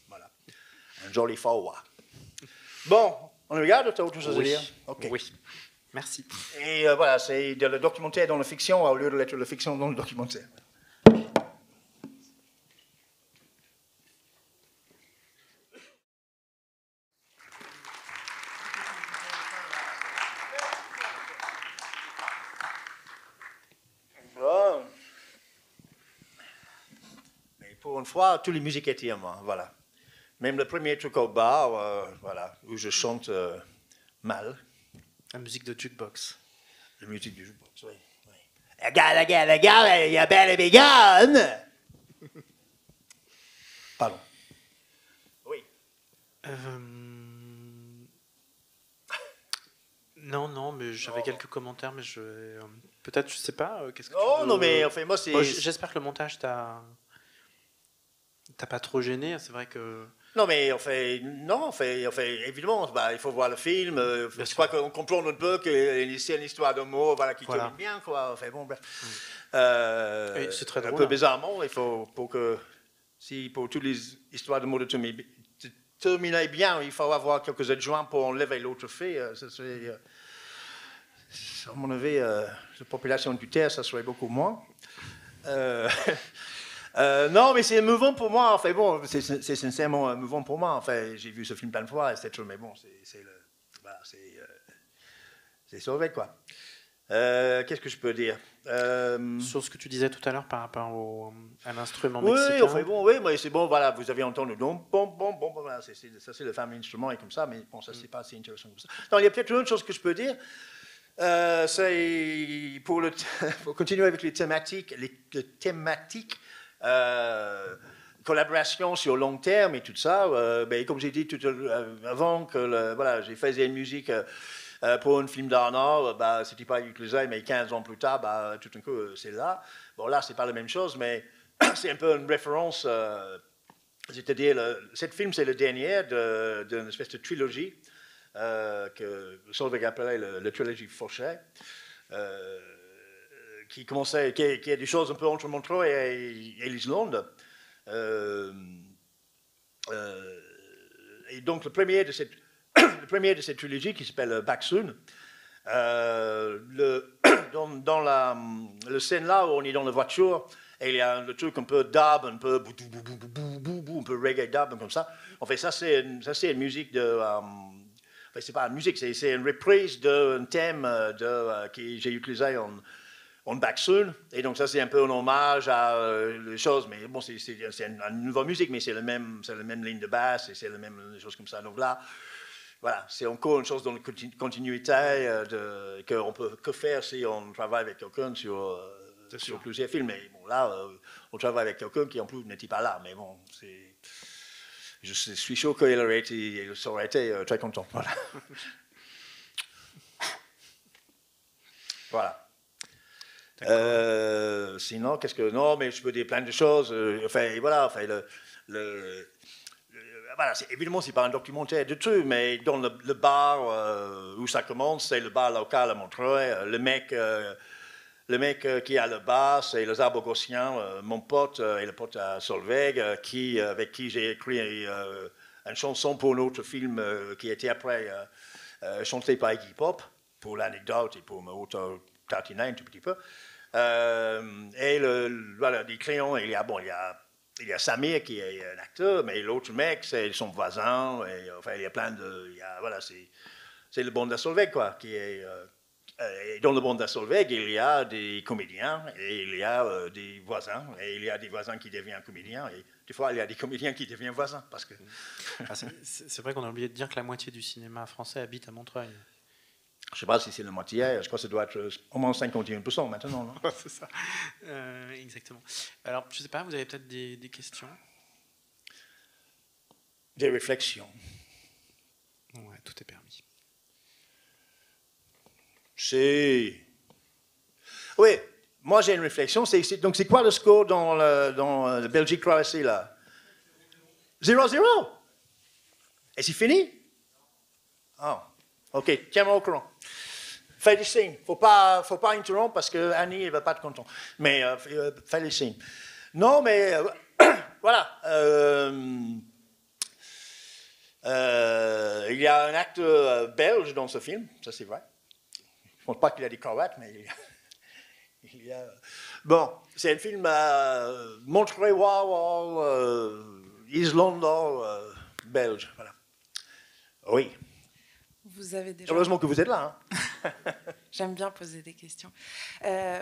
Voilà, un joli fort. Bon, on regarde, tu as autre chose à dire? Okay. Oui, merci. Et voilà, c'est de le documentaire dans la fiction au lieu de l'être la fiction dans le documentaire. Bon. Mais pour une fois, toutes les musiques étaient à moi, voilà. Même le premier truc au bar, voilà, où je chante mal. La musique de jukebox. La musique du jukebox, oui. Regarde, il y a belle et bégonne. Pardon. Oui. Non, non, mais j'avais quelques commentaires, mais peut-être, je sais pas, qu'est-ce que tu Oh veux... non, mais enfin, moi, c'est. Bon, j'espère que le montage t'as pas trop gêné, c'est vrai que... Non, mais non, évidemment, bah, il faut voir le film. Je crois qu'on comprend un peu que c'est une histoire d'amour, voilà, qui termine bien, quoi. Enfin, bon, bref. C'est très drôle. Un peu bizarrement, il faut pour toutes les histoires d'amour de terminer bien, il faut avoir quelques adjoints pour enlever l'autre fait. Ça serait, à mon avis, la population du Terre, ça serait beaucoup moins. Non, mais c'est émouvant pour moi. Enfin, bon, c'est sincèrement émouvant pour moi. Enfin, j'ai vu ce film plein de fois, etc. Mais bon, c'est sauvé, quoi. Qu'est-ce que je peux dire Sur ce que tu disais tout à l'heure par rapport à l'instrument oui, mexicain. Enfin, bon, oui, mais c'est bon, voilà, vous avez entendu. Donc, bon, voilà, ça c'est le fameux instrument et comme ça, mais bon, ça c'est pas si intéressant comme ça. Non, il y a peut-être une autre chose que je peux dire. C'est pour continuer avec les thématiques, collaboration sur long terme et tout ça. Ben, comme j'ai dit tout avant que voilà, j'ai fait une musique pour un film d'Arnaud, bah, c'était pas utilisé, mais 15 ans plus tard, bah, tout d'un coup, c'est là. Bon, là, c'est pas la même chose, mais c'est un peu une référence. C'est-à-dire, ce film, c'est le dernier d'une espèce de trilogie que Solveig appelait la trilogie Fauchet. Qui a des choses un peu entre Montreux et l'Islande. Et donc le premier de cette trilogie qui s'appelle Baksun, dans la scène là où on est dans la voiture, et il y a le truc un peu dub, un peu reggae dub comme ça. En fait, ça c'est une musique de c'est pas une musique, c'est une reprise d'un thème que j'ai utilisé en Baksun. Et donc ça, c'est un peu un hommage à les choses. Mais bon, c'est une nouvelle musique, mais c'est la même ligne de basse et c'est la même chose comme ça. Donc là, voilà, c'est encore une chose dans la continuité qu'on peut que faire si on travaille avec quelqu'un sur plusieurs films. Mais bon, là, on travaille avec quelqu'un qui en plus n'était pas là. Mais bon, je suis sûr qu'il aurait été très content. Voilà. Voilà. Sinon, qu'est-ce que... Non, mais je peux dire plein de choses. Voilà, voilà, évidemment, c'est pas un documentaire du tout, mais dans le bar où ça commence, c'est le bar local à Montreux. Le mec qui est à le bar, c'est les arbres gaussiens, mon pote et le pote à Solveig, avec qui j'ai écrit une chanson pour un autre film qui était après chanté par Iggy Pop, pour l'anecdote et pour me auto-tartiner un tout petit peu. Et voilà, des clients, il y a Samir qui est un acteur, mais l'autre mec, c'est son voisin. Et, enfin, il y a plein de... voilà, c'est le bande à Solveig, quoi, qui est... et dans le bande à Solveig, il y a des comédiens et il y a des voisins. Et il y a des voisins qui deviennent comédiens. Et des fois, il y a des comédiens qui deviennent voisins. Parce que... c'est vrai qu'on a oublié de dire que la moitié du cinéma français habite à Montreuil. Je ne sais pas si c'est la moitié, je crois que ça doit être au moins 51% maintenant. Non c'est ça, exactement. Alors, je ne sais pas, vous avez peut-être des questions? Des réflexions. Ouais, tout est permis. Oui, moi j'ai une réflexion. Donc c'est quoi le score dans la Belgique-Croatie là? 0-0. Et c'est fini? Oh. Ok, tiens-moi au courant. Fais des signes. Faut pas interrompre parce que Annie ne va pas être contente. Mais fais des signes. Non, mais voilà. Il y a un acteur belge dans ce film, ça c'est vrai. Je ne pense pas qu'il a des cravates, mais il y a... Bon, c'est un film Montreux, Islande, belge. Voilà. Oui. Vous avez déjà... Heureusement que vous êtes là. Hein. J'aime bien poser des questions.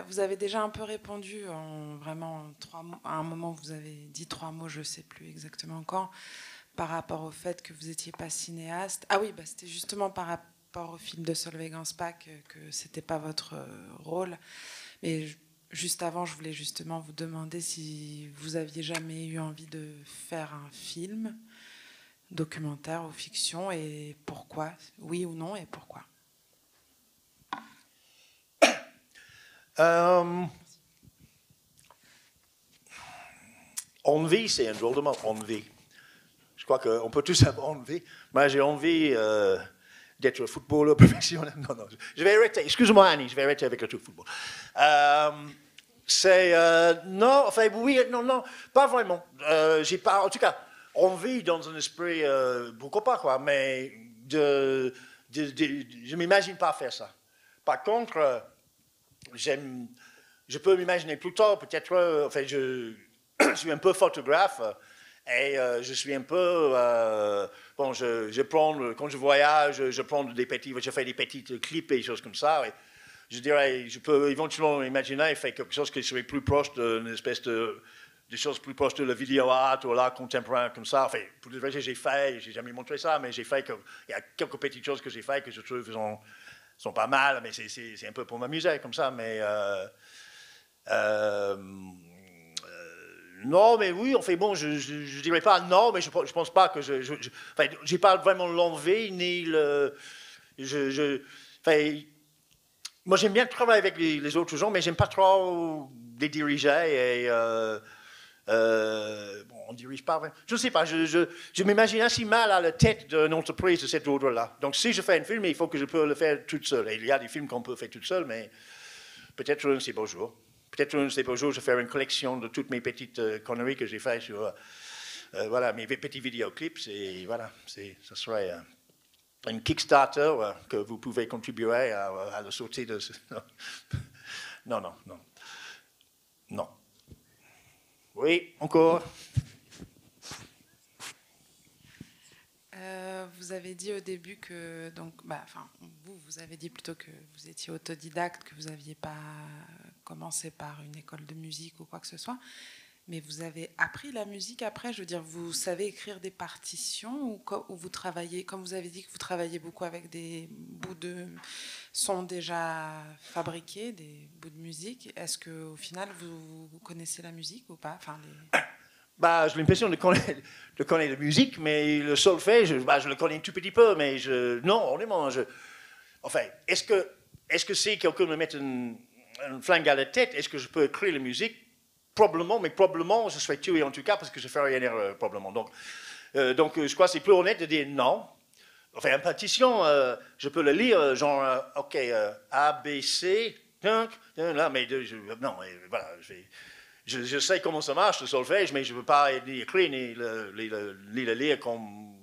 Vous avez déjà un peu répondu en vraiment 3 mots. À un moment, vous avez dit 3 mots, je ne sais plus exactement quand, par rapport au fait que vous n'étiez pas cinéaste. Ah oui, bah, c'était justement par rapport au film de Solveig Anspach que ce n'était pas votre rôle. Mais juste avant, je voulais justement vous demander si vous aviez jamais eu envie de faire un film documentaire ou fiction, et pourquoi? Oui ou non, et pourquoi? Envie, c'est un drôle de mot, envie. Je crois qu'on peut tous avoir envie. Moi, j'ai envie d'être footballeur professionnel. Non, non, je vais arrêter. Excuse-moi, Annie, je vais arrêter avec le truc football. Non, enfin, oui, non, non, pas vraiment. J'ai pas, en tout cas, envie dans un esprit, pourquoi pas, quoi, mais je ne m'imagine pas faire ça. Par contre, je peux m'imaginer plus tard, peut-être, enfin, je suis un peu photographe et je suis un peu, bon, je prends, quand je voyage, je fais des petits clips et des choses comme ça. Et je dirais, je peux éventuellement imaginer faire quelque chose qui serait plus proche d'une espèce de choses plus proches de la vidéo art ou l'art contemporain comme ça. Enfin, pour le vrai, j'ai jamais montré ça, mais il y a quelques petites choses que j'ai fait que je trouve sont pas mal, mais c'est un peu pour m'amuser comme ça, mais non, mais oui, enfin bon, je dirais pas non, mais je pense pas que enfin, j'ai pas vraiment l'envie ni le, enfin, moi j'aime bien travailler avec les autres gens, mais j'aime pas trop les diriger et bon, on dirige pas vraiment. Je ne sais pas, je m'imagine assez mal à la tête d'une entreprise de cet ordre-là. Donc si je fais un film, il faut que je peux le faire toute seule. Et il y a des films qu'on peut faire toute seule, mais peut-être un de ces beaux jours. Peut-être un de ces beaux jours, je vais faire une collection de toutes mes petites conneries que j'ai faites sur voilà, mes petits vidéoclips. Et voilà, ça serait un Kickstarter que vous pouvez contribuer à la sortie de ce... Non, non, non. Non. Oui, encore. Vous avez dit au début que, donc, vous avez dit plutôt que vous étiez autodidacte, que vous n'aviez pas commencé par une école de musique ou quoi que ce soit, mais vous avez appris la musique après, je veux dire, vous savez écrire des partitions ou vous travaillez, comme vous avez dit que vous travaillez beaucoup avec des bouts de sons déjà fabriqués, des bouts de musique, est-ce qu'au final vous connaissez la musique ou pas, enfin, Bah, j'ai l'impression de connaître la musique, mais le solfège, je le connais un tout petit peu, mais non, honnêtement, enfin, est-ce que si quelqu'un me met un flingue à la tête, est-ce que je peux écrire la musique? Probablement, mais probablement, je serais tué en tout cas parce que je ferais une erreur, probablement. Donc, je crois que c'est plus honnête de dire non. Enfin, une partition, je peux le lire, genre, OK, A, B, C, là, mais non, voilà, je sais comment ça marche, le solfège, mais je ne veux pas ni écrire ni le lire comme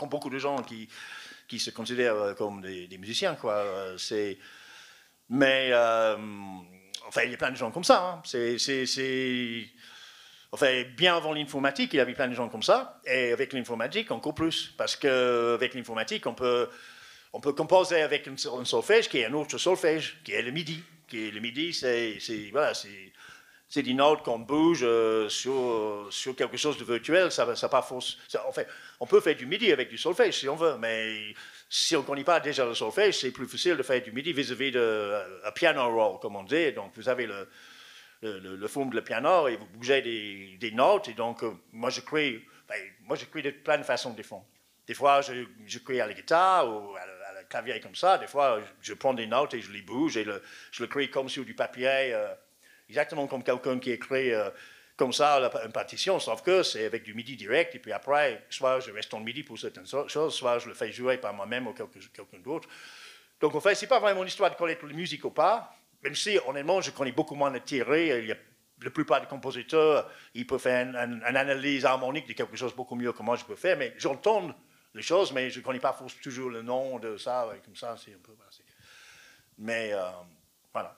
beaucoup de gens qui se considèrent comme des musiciens, quoi. Mais, enfin, il y a plein de gens comme ça. Hein. Enfin, bien avant l'informatique, il y avait plein de gens comme ça, et avec l'informatique, encore plus, parce qu'avec l'informatique, on peut composer avec un solfège qui est un autre solfège, qui est le MIDI. Le MIDI, c'est des notes qu'on bouge sur quelque chose de virtuel, ça pas force. En fait, on peut faire du MIDI avec du solfège si on veut, mais si on ne connaît pas déjà le solfège, c'est plus facile de faire du MIDI vis-à-vis d'un piano roll, comme on dit. Donc, vous avez le fond de le piano et vous bougez des notes. Et donc, moi, je crée de plein de façons différentes. Des fois, je crée à la guitare ou à la clavier comme ça. Des fois, je prends des notes et je les bouge et je le crée comme sur du papier. Exactement comme quelqu'un qui écrit comme ça une partition, sauf que c'est avec du MIDI direct, et puis après, soit je reste en MIDI pour certaines choses, soit je le fais jouer par moi-même ou quelqu'un d'autre. Donc en fait, ce n'est pas vraiment une histoire de connaître la musique ou pas, même si honnêtement, je connais beaucoup moins de théorie. La plupart des compositeurs, ils peuvent faire une analyse harmonique de quelque chose beaucoup mieux que moi je peux faire, mais j'entends les choses, mais je ne connais pas toujours le nom de ça, comme ça, c'est un peu... Mais voilà.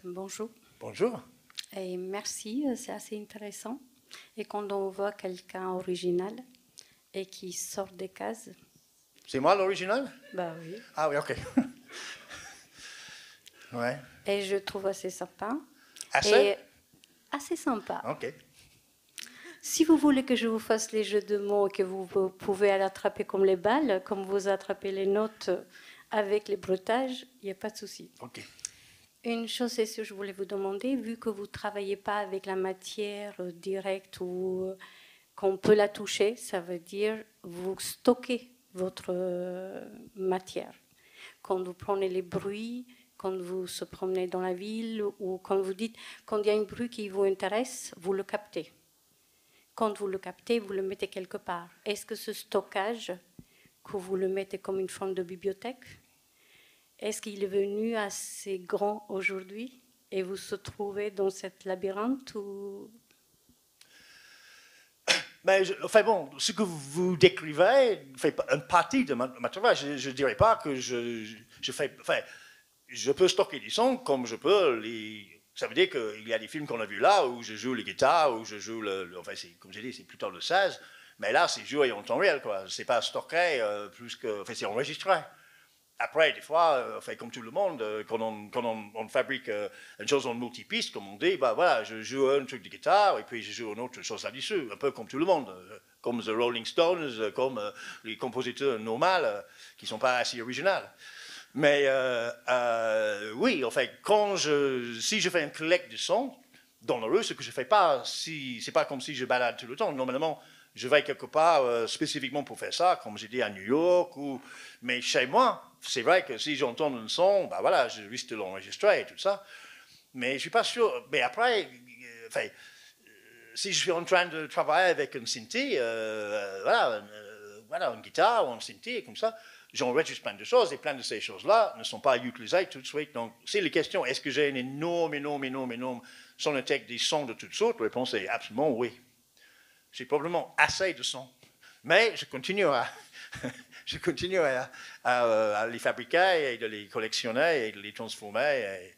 Bonjour. Bonjour. Et merci, c'est assez intéressant. Et quand on voit quelqu'un original et qui sort des cases. C'est moi l'original? Bah oui. Ah oui, ok. Ouais. Et je trouve assez sympa. Assez? Assez sympa. Ok. Si vous voulez que je vous fasse les jeux de mots et que vous pouvez l'attraper comme les balles, comme vous attrapez les notes avec les bruitages, il n'y a pas de souci. Ok. Une chose, c'est ce que je voulais vous demander, vu que vous ne travaillez pas avec la matière directe ou qu'on peut la toucher, ça veut dire vous stockez votre matière. quand vous prenez les bruits, quand vous se promenez dans la ville, ou quand vous dites, quand il y a un bruit qui vous intéresse, vous le captez. Quand vous le captez, vous le mettez quelque part. Est-ce que ce stockage, que vous le mettez comme une forme de bibliothèque, est-ce qu'il est venu assez grand aujourd'hui et vous se trouvez dans cette labyrinthe ou... Mais enfin bon, ce que vous décrivez fait une partie de ma travail. Je ne dirais pas que je fais... Enfin, je peux stocker des sons comme je peux les... Ça veut dire qu'il y a des films qu'on a vus là où je joue les guitares, où je joue enfin, comme j'ai dit, c'est plutôt le 16. Mais là, c'est joué en temps réel, quoi. C'est pas stocké plus que... Enfin, c'est enregistré. Après, des fois, enfin, comme tout le monde, quand on fabrique une chose en multipiste, comme on dit, bah voilà, je joue un truc de guitare et puis je joue une autre chose là-dessus, un peu comme tout le monde, comme The Rolling Stones, comme les compositeurs normaux qui ne sont pas assez originaux. Mais oui, enfin, si je fais une collecte de sons dans la rue, ce que je ne fais pas, c'est pas comme si je balade tout le temps. Normalement, je vais quelque part spécifiquement pour faire ça, comme j'ai dit à New York, mais chez moi, c'est vrai que si j'entends un son, ben voilà, je risque de l'enregistrer et tout ça. Mais je ne suis pas sûr. Mais après, enfin, si je suis en train de travailler avec un synthé, voilà, une guitare ou un synthé, comme ça, j'enregistre plein de choses et plein de ces choses-là ne sont pas utilisées tout de suite. Donc, c'est la question, est-ce que j'ai une énorme sonothèque des sons de toutes sortes? La réponse est absolument oui. J'ai probablement assez de sons. Mais je continue à les fabriquer et de les collectionner et de les transformer.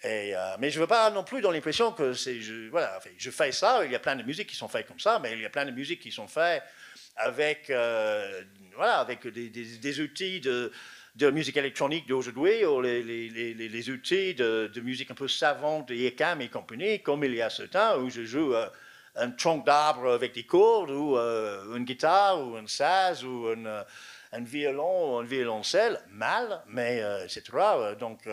Mais je ne veux pas non plus dans l'impression que voilà, enfin, je fais ça. Il y a plein de musiques qui sont faites comme ça, mais il y a plein de musiques qui sont faites avec, voilà, avec des outils de musique électronique d'aujourd'hui, ou les outils de musique un peu savante de ICAM et compagnie, comme il y a ce temps où je joue un tronc d'arbre avec des cordes, ou une guitare, ou un saz, ou un violon, ou un violoncelle, mal, mais etc. Donc,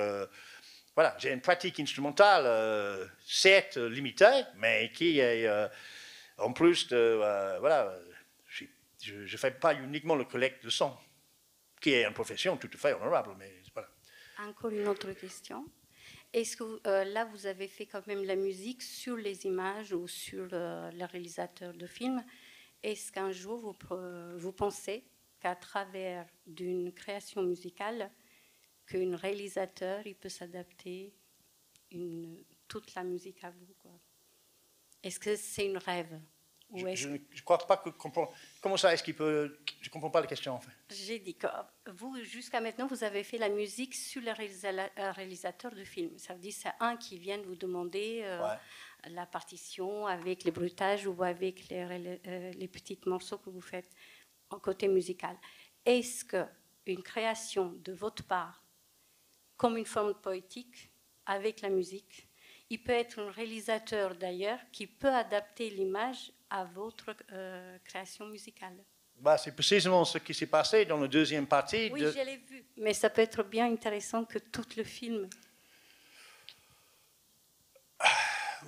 voilà, j'ai une pratique instrumentale, certes limitée, mais qui est, en plus de, voilà, je ne fais pas uniquement le collecte de son, qui est une profession tout à fait honorable, mais voilà. Encore une autre question. Est-ce que là, vous avez fait quand même la musique sur les images ou sur le réalisateur de films? Est-ce qu'un jour, vous pensez qu'à travers d'une création musicale, qu'un réalisateur il peut s'adapter toute la musique à vous, quoi? Est-ce que c'est un rêve? Je ne crois pas que... Comment ça, est-ce qu'il peut... Je ne comprends pas la question, en fait. J'ai dit que vous, jusqu'à maintenant, vous avez fait la musique sur le réalisateur de film. Ça veut dire que c'est un qui vient vous demander la partition avec les bruitages ou avec les petits morceaux que vous faites en côté musical. Est-ce qu'une création de votre part, comme une forme poétique, avec la musique, il peut être un réalisateur d'ailleurs qui peut adapter l'image à votre création musicale? Bah, c'est précisément ce qui s'est passé dans la deuxième partie. Oui, je l'ai vu, mais ça peut être bien intéressant que tout le film.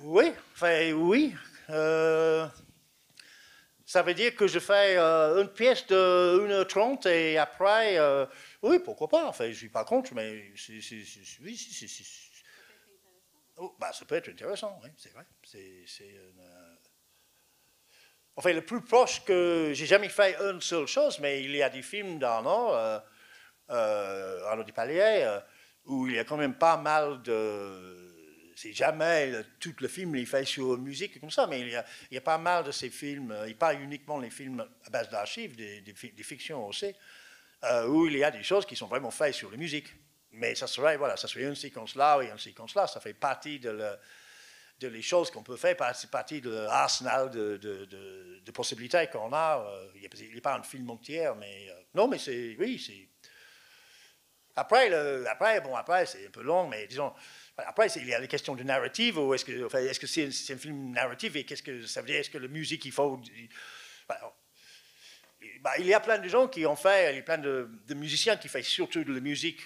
Oui, enfin, oui. Ça veut dire que je fais une pièce de 1h30 et après, oui, pourquoi pas. Enfin, je ne suis pas contre, mais oui, oh, bah, ça peut être intéressant, oui, c'est vrai. Enfin, le plus proche que j'ai jamais fait une seule chose, mais il y a des films d'Arnaud, Arnaud Despaliers, où il y a quand même pas mal de... C'est jamais tout le film il fait sur la musique comme ça, mais il y a pas mal de ces films, et pas uniquement les films à base d'archives, des fictions aussi, où il y a des choses qui sont vraiment faites sur la musique. Mais ça serait une séquence là et une séquence là, ça fait partie de les choses qu'on peut faire, c'est partie de l'arsenal de possibilités qu'on a. Il n'y a pas un film entier, mais non, mais oui, c'est... Après, c'est un peu long, mais disons, après, il y a les questions de narrative, ou est-ce que c'est un film narratif, et qu'est-ce que ça veut dire, est-ce que la musique, il faut... il y a plein de gens qui ont fait, il y a plein de musiciens qui font surtout de la musique,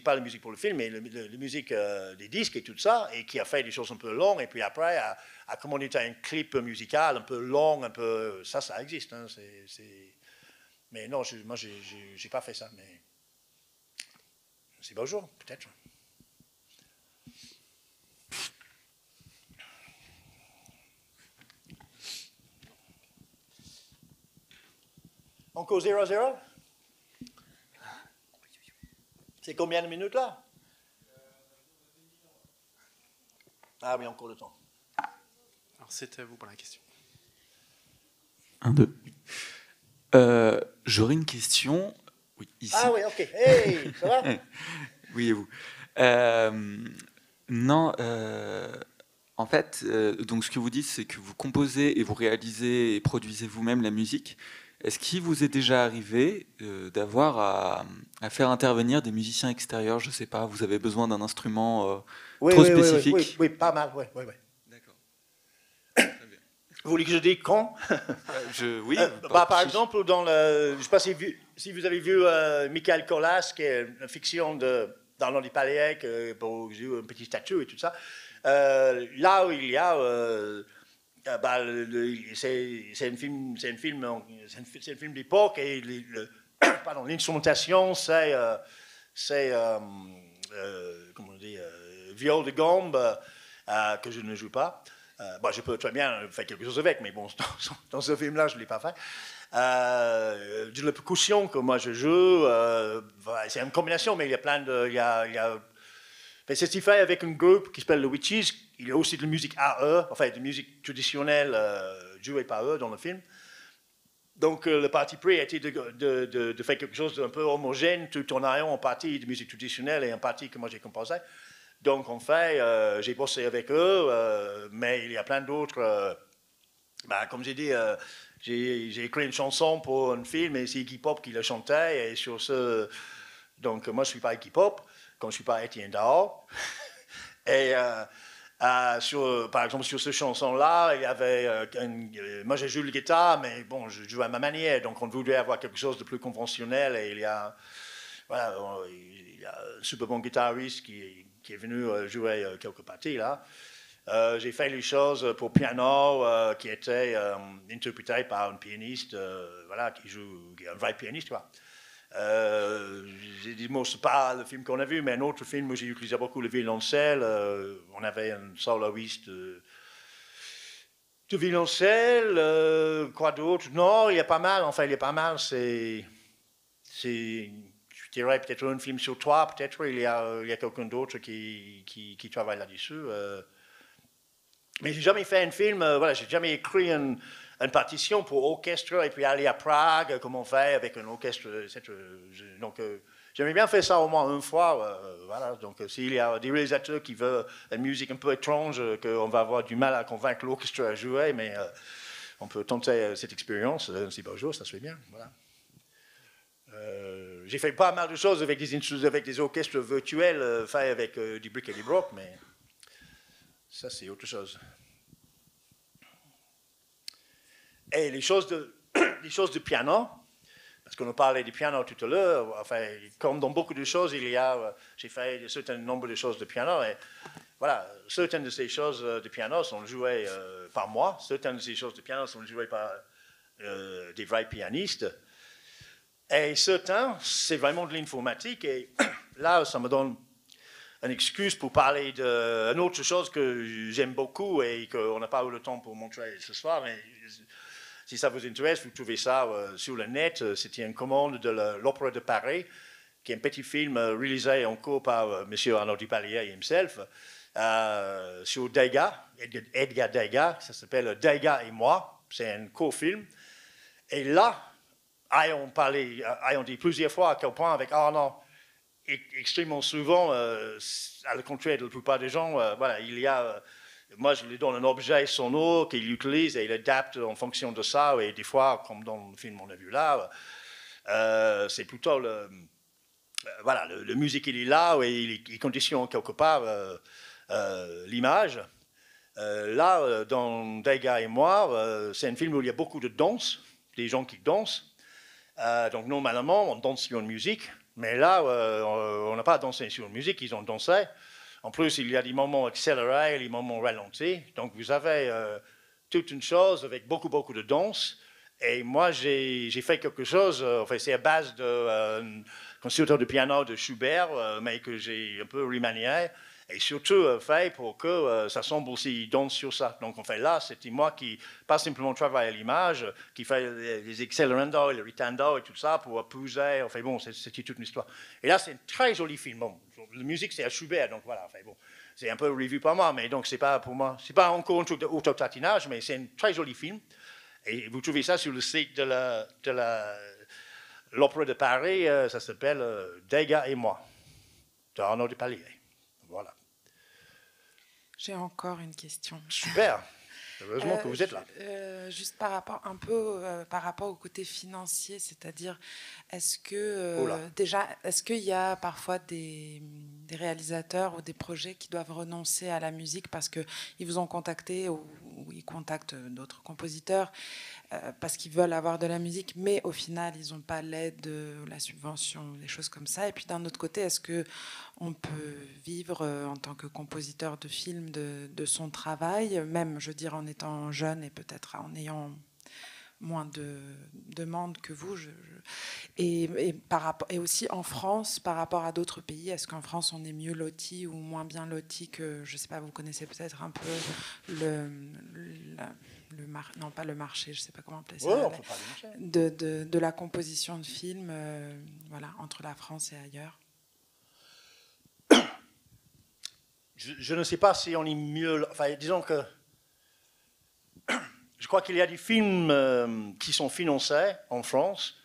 pas la musique pour le film, mais la musique des disques et tout ça, et qui a fait des choses un peu longues, et puis après a commandé un clip musical un peu long, un peu... Ça existe. Hein, mais non, moi, j'ai pas fait ça. Mais C'est bonjour, peut-être. Encore 0-0? C'est combien de minutes là? Ah oui, encore le temps. Alors c'était à vous pour la question. 1, 2. J'aurais une question. Oui, ici. Ah oui, ok. Hey, ça va? Oui, et vous? Non, en fait, donc ce que vous dites, c'est que vous composez et vous réalisez et produisez vous-même la musique. Est-ce qu'il vous est déjà arrivé d'avoir à faire intervenir des musiciens extérieurs? Je ne sais pas, vous avez besoin d'un instrument trop spécifique? Oui, pas mal, oui. D'accord. Très bien. Vous voulez que je dise quand? Oui. Par exemple, dans le, je ne sais pas si vous avez vu Michael Colas, qui est une fiction dans l'On du Palais, pour jouer un petit statut et tout ça. Là où il y a, c'est un film d'époque et l'instrumentation, c'est comment on dit, viol de gamme que je ne joue pas. Je peux très bien faire quelque chose avec, mais bon, dans ce film-là, je ne l'ai pas fait. De la percussion que moi je joue, c'est une combinaison, mais il y a plein de... c'est ce qu'il fait avec un groupe qui s'appelle The Witches. Il y a aussi de la musique à eux, enfin de la musique traditionnelle jouée par eux dans le film. Donc le parti pris a été de faire quelque chose d'un peu homogène, tout en ayant une partie de musique traditionnelle et une partie que moi j'ai composée. Donc en fait, j'ai bossé avec eux, mais il y a plein d'autres... comme j'ai dit, j'ai écrit une chanson pour un film et c'est Iggy Pop qui la chantait. Et sur ce... Donc moi je ne suis pas Iggy Pop, comme je ne suis pas Étienne Dao. Et par exemple sur cette chanson-là, il y avait... moi j'ai joué le guitare, mais bon, je joue à ma manière. Donc on voulait avoir quelque chose de plus conventionnel. Et il y a un super bon guitariste qui est venu jouer quelques parties là. J'ai fait les choses pour piano qui étaient interprétées par un pianiste qui est un vrai pianiste. J'ai dit, bon, c'est pas le film qu'on a vu, mais un autre film où j'ai utilisé beaucoup le violoncelle. On avait un soloiste de violoncelle. Quoi d'autre? Non, il y a pas mal. Enfin, il y a pas mal. Je dirais peut-être un film sur 3, peut-être il y a quelqu'un d'autre qui travaille là-dessus. Mais j'ai jamais fait un film, j'ai jamais écrit une partition pour orchestre et puis aller à Prague, comme on fait avec un orchestre, etc. Donc, j'aimerais bien faire ça au moins une fois. Donc, s'il y a des réalisateurs qui veulent une musique un peu étrange, qu'on va avoir du mal à convaincre l'orchestre à jouer, mais on peut tenter cette expérience. C'est bonjour, ça se fait bien. Voilà. J'ai fait pas mal de choses avec des orchestres virtuels, faits avec du brick et du broc, mais ça c'est autre chose. Et les choses de piano, parce qu'on a parlé du piano tout à l'heure, enfin, comme dans beaucoup de choses, j'ai fait un certain nombre de choses de piano, et voilà, certaines de ces choses de piano sont jouées par moi, certaines de ces choses de piano sont jouées par des vrais pianistes. Et certains, c'est vraiment de l'informatique. Et là, ça me donne une excuse pour parler d'une autre chose que j'aime beaucoup et qu'on n'a pas eu le temps pour montrer ce soir. Mais si ça vous intéresse, vous trouvez ça sur le net. C'était une commande de l'Opéra de Paris, qui est un petit film réalisé en cours par M. Arnaud Dupalier himself, sur Degas, Edgar Degas. Ça s'appelle Degas et moi. C'est un court film. Et là, ayons dit plusieurs fois à quel point avec Arnaud, extrêmement souvent, à le contraire de la plupart des gens, moi je lui donne un objet sonore qu'il utilise et il adapte en fonction de ça, et des fois, comme dans le film qu'on a vu là, c'est plutôt le musique il est là, et il conditionne quelque part l'image. Là, dans Degas et moi, c'est un film où il y a beaucoup de danse, des gens qui dansent. Donc normalement, on danse sur une musique, mais là, on n'a pas dansé sur une musique, ils ont dansé. En plus, il y a des moments accélérés et des moments ralentis. Donc vous avez toute une chose avec beaucoup de danse. Et moi, j'ai fait quelque chose, enfin, c'est à base de concerto de piano de Schubert, mais que j'ai un peu remanié. Et surtout fait pour que ça semble aussi danse sur ça. Donc, en fait, là, c'était moi qui, pas simplement travaille à l'image, qui fait les accélérando et les ritando et tout ça pour pousser. Enfin, bon, c'était toute une histoire. Et là, c'est un très joli film. Bon, la musique, c'est à Schubert, donc voilà. Enfin, bon, c'est un peu revu par moi, mais donc, c'est pas pour moi, c'est pas encore un truc d'auto-tatinage, mais c'est un très joli film. Et vous trouvez ça sur le site de l'Opéra de Paris, ça s'appelle Degas et moi, d'Arnaud Despaliers. Voilà. J'ai encore une question. Super. Heureusement que vous êtes là. Juste par rapport un peu par rapport au côté financier, c'est-à-dire est-ce que déjà est-ce qu'il y a parfois des réalisateurs ou des projets qui doivent renoncer à la musique parce que ils vous ont contacté ou ils contactent d'autres compositeurs parce qu'ils veulent avoir de la musique, mais au final ils n'ont pas l'aide, la subvention, des choses comme ça. Et puis d'un autre côté, est-ce que on peut vivre en tant que compositeur de films de son travail, même, je veux dire, en étant jeune et peut-être en ayant moins de demandes que vous. Et aussi en France, par rapport à d'autres pays, est-ce qu'en France, on est mieux loti ou moins bien loti que, je ne sais pas, vous connaissez peut-être un peu non pas le marché, je ne sais pas comment appeler ça, de la composition de films, voilà, entre la France et ailleurs. Je ne sais pas si on est mieux. Enfin, disons que je crois qu'il y a des films qui sont financés en France,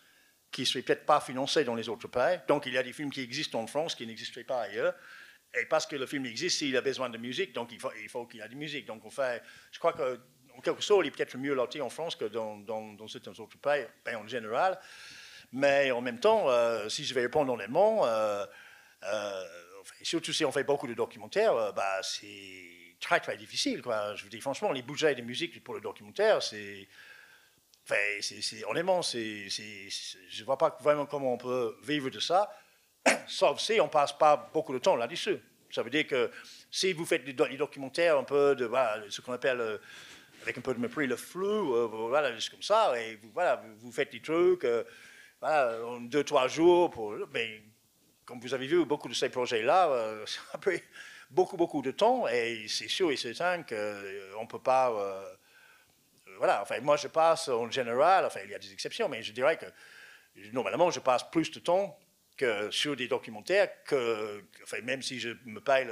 qui ne seraient peut-être pas financés dans les autres pays. Donc, il y a des films qui existent en France qui n'existeraient pas ailleurs. Et parce que le film existe, il a besoin de musique, donc il faut qu'il y ait de musique. Donc, je crois qu'en quelque sorte, il est peut-être mieux loti en France que dans certains autres pays, en général. Mais en même temps, si je vais répondre honnêtement, surtout si on fait beaucoup de documentaires, c'est très très difficile, quoi. Je vous dis franchement, les budgets de musique pour le documentaire, honnêtement, je ne vois pas vraiment comment on peut vivre de ça, sauf si on ne passe pas beaucoup de temps là-dessus. Ça veut dire que si vous faites des documentaires un peu de ce qu'on appelle, avec un peu de mépris, le flou, voilà, juste comme ça, et vous faites des trucs en 2-3 jours, mais comme vous avez vu, beaucoup de ces projets-là, ça peut beaucoup de temps, et c'est sûr et certain qu'on ne peut pas... voilà, enfin, moi je passe en général, enfin il y a des exceptions, mais je dirais que normalement je passe plus de temps que sur des documentaires, enfin, même si je me paye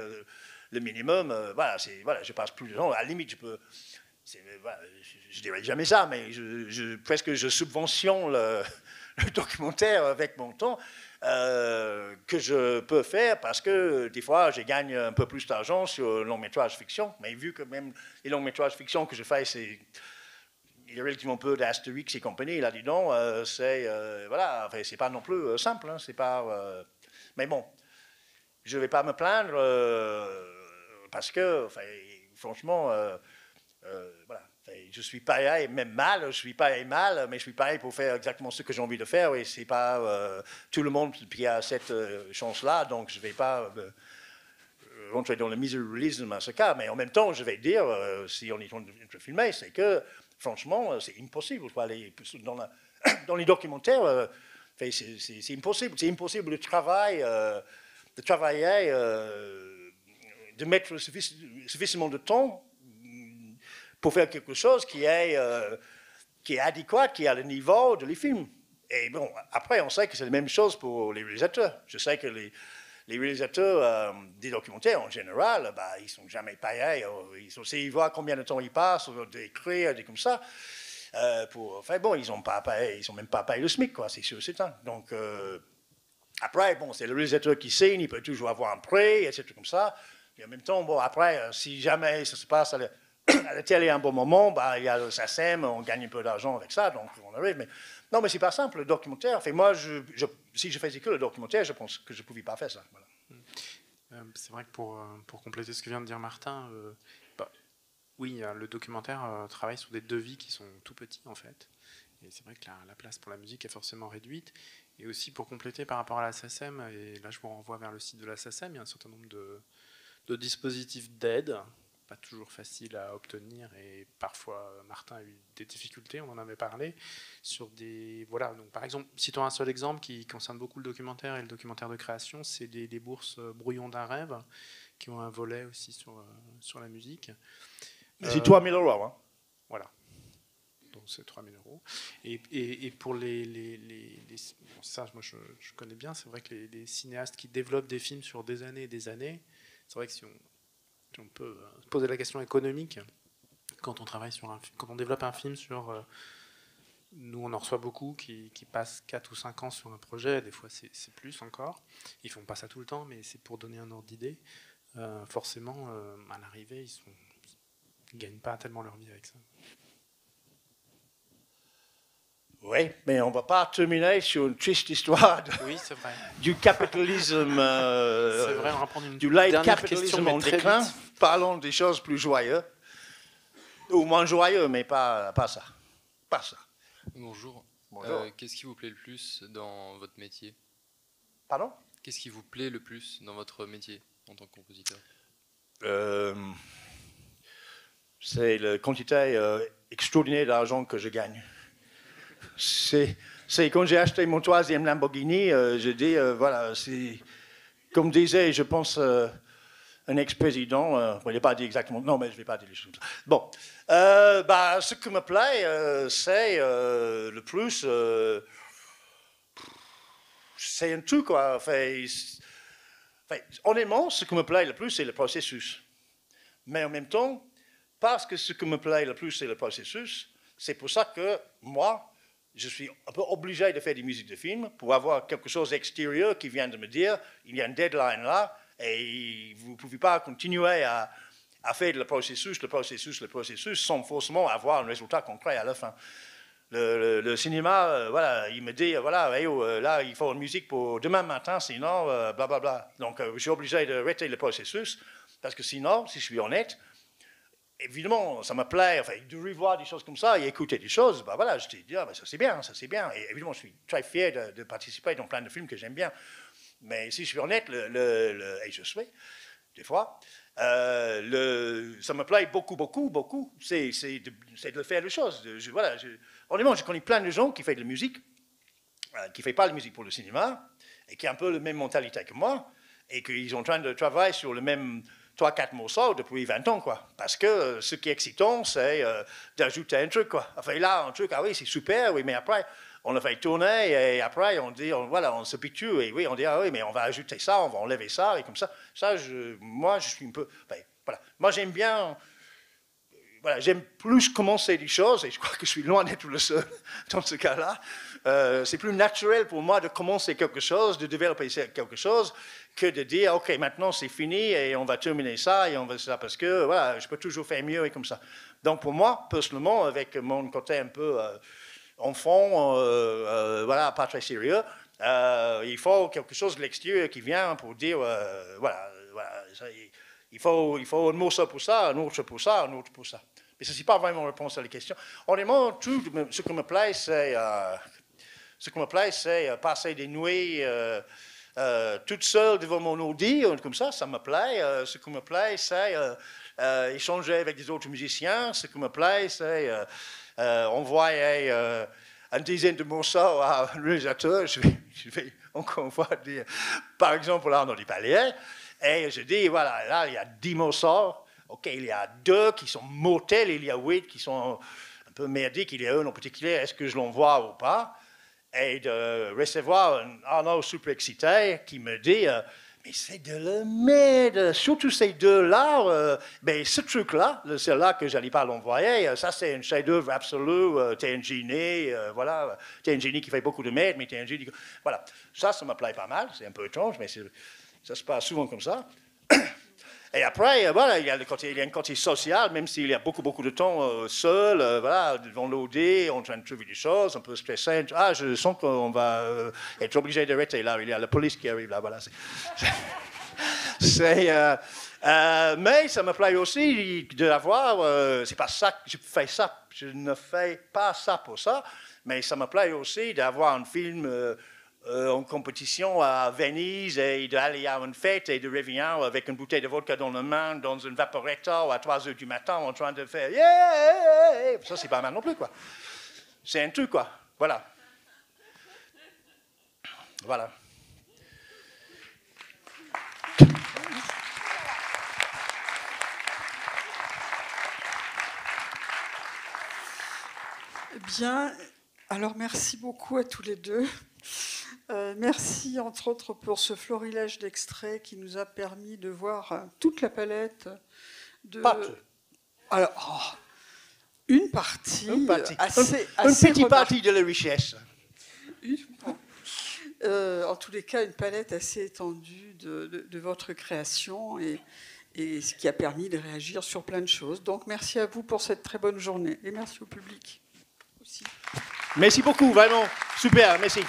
le minimum, je passe plus de temps. À la limite, je dirais jamais ça, mais presque je subventionne le documentaire avec mon temps que je peux faire parce que des fois, je gagne un peu plus d'argent sur le long-métrage fiction, mais vu que même les longs-métrages fiction que je fais, il y a relativement peu d'Astérix et compagnie là-dedans, c'est pas non plus simple, hein, c'est pas... mais bon, je vais pas me plaindre parce que, enfin, franchement, voilà. Je suis pareil, même mal, je suis pareil mal, mais je suis pareil pour faire exactement ce que j'ai envie de faire, et c'est pas tout le monde qui a cette chance-là, donc je vais pas rentrer dans le misérabilisme à ce cas, mais en même temps, je vais dire, si on est en train de filmer, c'est que, franchement, c'est impossible. Dans les documentaires, c'est impossible. C'est impossible de travailler, de mettre suffisamment de temps pour faire quelque chose qui est adéquat, qui est à le niveau de les films. Et bon, après, on sait que c'est la même chose pour les réalisateurs. Je sais que les réalisateurs des documentaires, en général, ils ne sont jamais payés. Ils voient combien de temps ils passent, d'écrire, des comme ça. Ils n'ont même pas payé le SMIC, quoi, c'est sûr, c'est ça. Donc, après, bon, c'est le réalisateur qui signe, il peut toujours avoir un prêt, etc. comme ça. Et en même temps, bon, après, si jamais ça se passe à la télé à un bon moment, il y a le SACEM, on gagne un peu d'argent avec ça, donc on arrive. Mais non, mais c'est pas simple, le documentaire. Enfin, moi, si je faisais que le documentaire, je pense que je ne pouvais pas faire ça. Voilà. C'est vrai que pour compléter ce que vient de dire Martin, oui, le documentaire travaille sur des devis qui sont tout petits, en fait. Et c'est vrai que la place pour la musique est forcément réduite. Et aussi, pour compléter par rapport à la SACEM, et là, je vous renvoie vers le site de la SACEM, il y a un certain nombre de dispositifs d'aide pas toujours facile à obtenir et parfois Martin a eu des difficultés, on en avait parlé, sur des... Voilà, donc par exemple, citons un seul exemple qui concerne beaucoup le documentaire et le documentaire de création, c'est des bourses Brouillon d'un rêve, qui ont un volet aussi sur la musique. C'est 3 000 €. Hein. Voilà. Donc c'est 3 000 €. Et pour bon, ça, moi je connais bien, c'est vrai que les cinéastes qui développent des films sur des années et des années, c'est vrai que si on peut poser la question économique, quand on travaille quand on développe un film sur... nous, on en reçoit beaucoup qui passent 4 ou 5 ans sur un projet, des fois c'est plus encore. Ils font pas ça tout le temps, mais c'est pour donner un ordre d'idée. Forcément, à l'arrivée, ils gagnent pas tellement leur vie avec ça. Oui, mais on ne va pas terminer sur une triste histoire Oui, c'est vrai. du capitalisme, C'est vrai, on va prendre une du light dernière capitalisme question, en mais très déclin. vite. Parlons des choses plus joyeuses, ou moins joyeux, mais pas ça. Pas ça. Bonjour. Bonjour. Qu'est-ce qui vous plaît le plus dans votre métier? Pardon? Qu'est-ce qui vous plaît le plus dans votre métier en tant que compositeur? C'est la quantité extraordinaire d'argent que je gagne. C'est quand j'ai acheté mon 3e Lamborghini, je dis, voilà, c'est comme disait, je pense, un ex-président, il n'a pas dit exactement, non, mais je ne vais pas dire les choses. Bon, ce qui me plaît, c'est le plus, c'est un tout, quoi. Honnêtement, ce qui me plaît le plus, c'est le processus. Mais en même temps, parce que ce qui me plaît le plus, c'est le processus, c'est pour ça que moi, je suis un peu obligé de faire des musiques de film pour avoir quelque chose d'extérieur qui vient de me dire, il y a une deadline là, et vous ne pouvez pas continuer à faire le processus, sans forcément avoir un résultat concret à la fin. Le cinéma, voilà, il me dit, voilà, là, il faut une musique pour demain matin, sinon, blablabla. Donc, je suis obligé d'arrêter le processus, parce que sinon, si je suis honnête, évidemment, ça me plaît, de revoir des choses comme ça et écouter des choses, voilà, je te dis, ça c'est bien, ça c'est bien. Et évidemment, je suis très fier de participer dans plein de films que j'aime bien. Mais si je suis honnête, et je suis, des fois, ça me plaît beaucoup, c'est de faire des choses. Honnêtement, je connais plein de gens qui font de la musique, qui ne font pas de musique pour le cinéma, et qui ont un peu la même mentalité que moi, et qu'ils sont en train de travailler sur le même 3-4 morceaux depuis 20 ans, quoi. Parce que ce qui est excitant, c'est d'ajouter un truc, quoi. Là, un truc, ah oui, c'est super, oui, mais après, on le fait tourner, et après, on dit, voilà, on s'habitue, et oui, on dit, ah oui, mais on va ajouter ça, on va enlever ça, et comme ça. Moi, je suis un peu... voilà. Moi, j'aime bien... Voilà, j'aime plus commencer des choses, et je crois que je suis loin d'être le seul dans ce cas-là. C'est plus naturel pour moi de commencer quelque chose, de développer quelque chose, que de dire, OK, maintenant c'est fini, et on va terminer ça, et on va ça, parce que voilà, je peux toujours faire mieux, et comme ça. Donc pour moi, personnellement, avec mon côté un peu enfant, voilà, pas très sérieux, il faut quelque chose de l'extérieur qui vient pour dire, voilà ça, il faut un morceau pour ça, un autre pour ça, un autre pour ça. Mais ce n'est pas vraiment une réponse à la question. Honnêtement, tout ce qui me plaît, c'est passer des nuits toute seule devant mon ordi, comme ça me plaît. Ce qui me plaît, c'est échanger avec des autres musiciens. Ce qui me plaît, c'est envoyer une dizaine de morceaux à un réalisateur. Je vais encore une fois dire, par exemple, Arnaud Dupalier. Et je dis, voilà, là, il y a 10 morceaux. OK, il y a 2 qui sont mortels, il y a 8 qui sont un peu merdiques, il y a un en particulier, est-ce que je l'envoie ou pas? Et de recevoir un Arnaud super excité qui me dit, mais c'est de la merde, surtout ces 2-là, mais ce truc-là, celle-là que je n'allais pas l'envoyer, ça c'est un chef-d'œuvre absolu, t'es un génie, voilà, t'es un génie qui fait beaucoup de merde, mais t'es un génie... Voilà, ça me plaît pas mal, c'est un peu étrange, mais ça se passe souvent comme ça. Et après, voilà, il y a un côté social, même s'il y a beaucoup de temps seul, voilà, devant l'OD, en train de trouver des choses, un peu stressé. Ah, je sens qu'on va être obligé d'arrêter là. Il y a la police qui arrive là, voilà. Mais ça me plaît aussi d'avoir, c'est pas ça que je fais ça, je ne fais pas ça pour ça, mais ça me plaît aussi d'avoir un film en compétition à Venise et d'aller à une fête et de revenir avec une bouteille de vodka dans la main, dans un vaporetto à 3 heures du matin en train de faire yeah! Ça, c'est pas mal non plus, quoi. C'est un truc, quoi. Voilà. Voilà. Bien, alors merci beaucoup à tous les deux. Merci entre autres pour ce florilège d'extraits qui nous a permis de voir toute la palette de... Pas tout. Alors, une partie, Une assez petite partie de la richesse. En tous les cas, une palette assez étendue de votre création et ce qui a permis de réagir sur plein de choses. Donc merci à vous pour cette très bonne journée et merci au public aussi. Merci beaucoup, vraiment. Super, merci.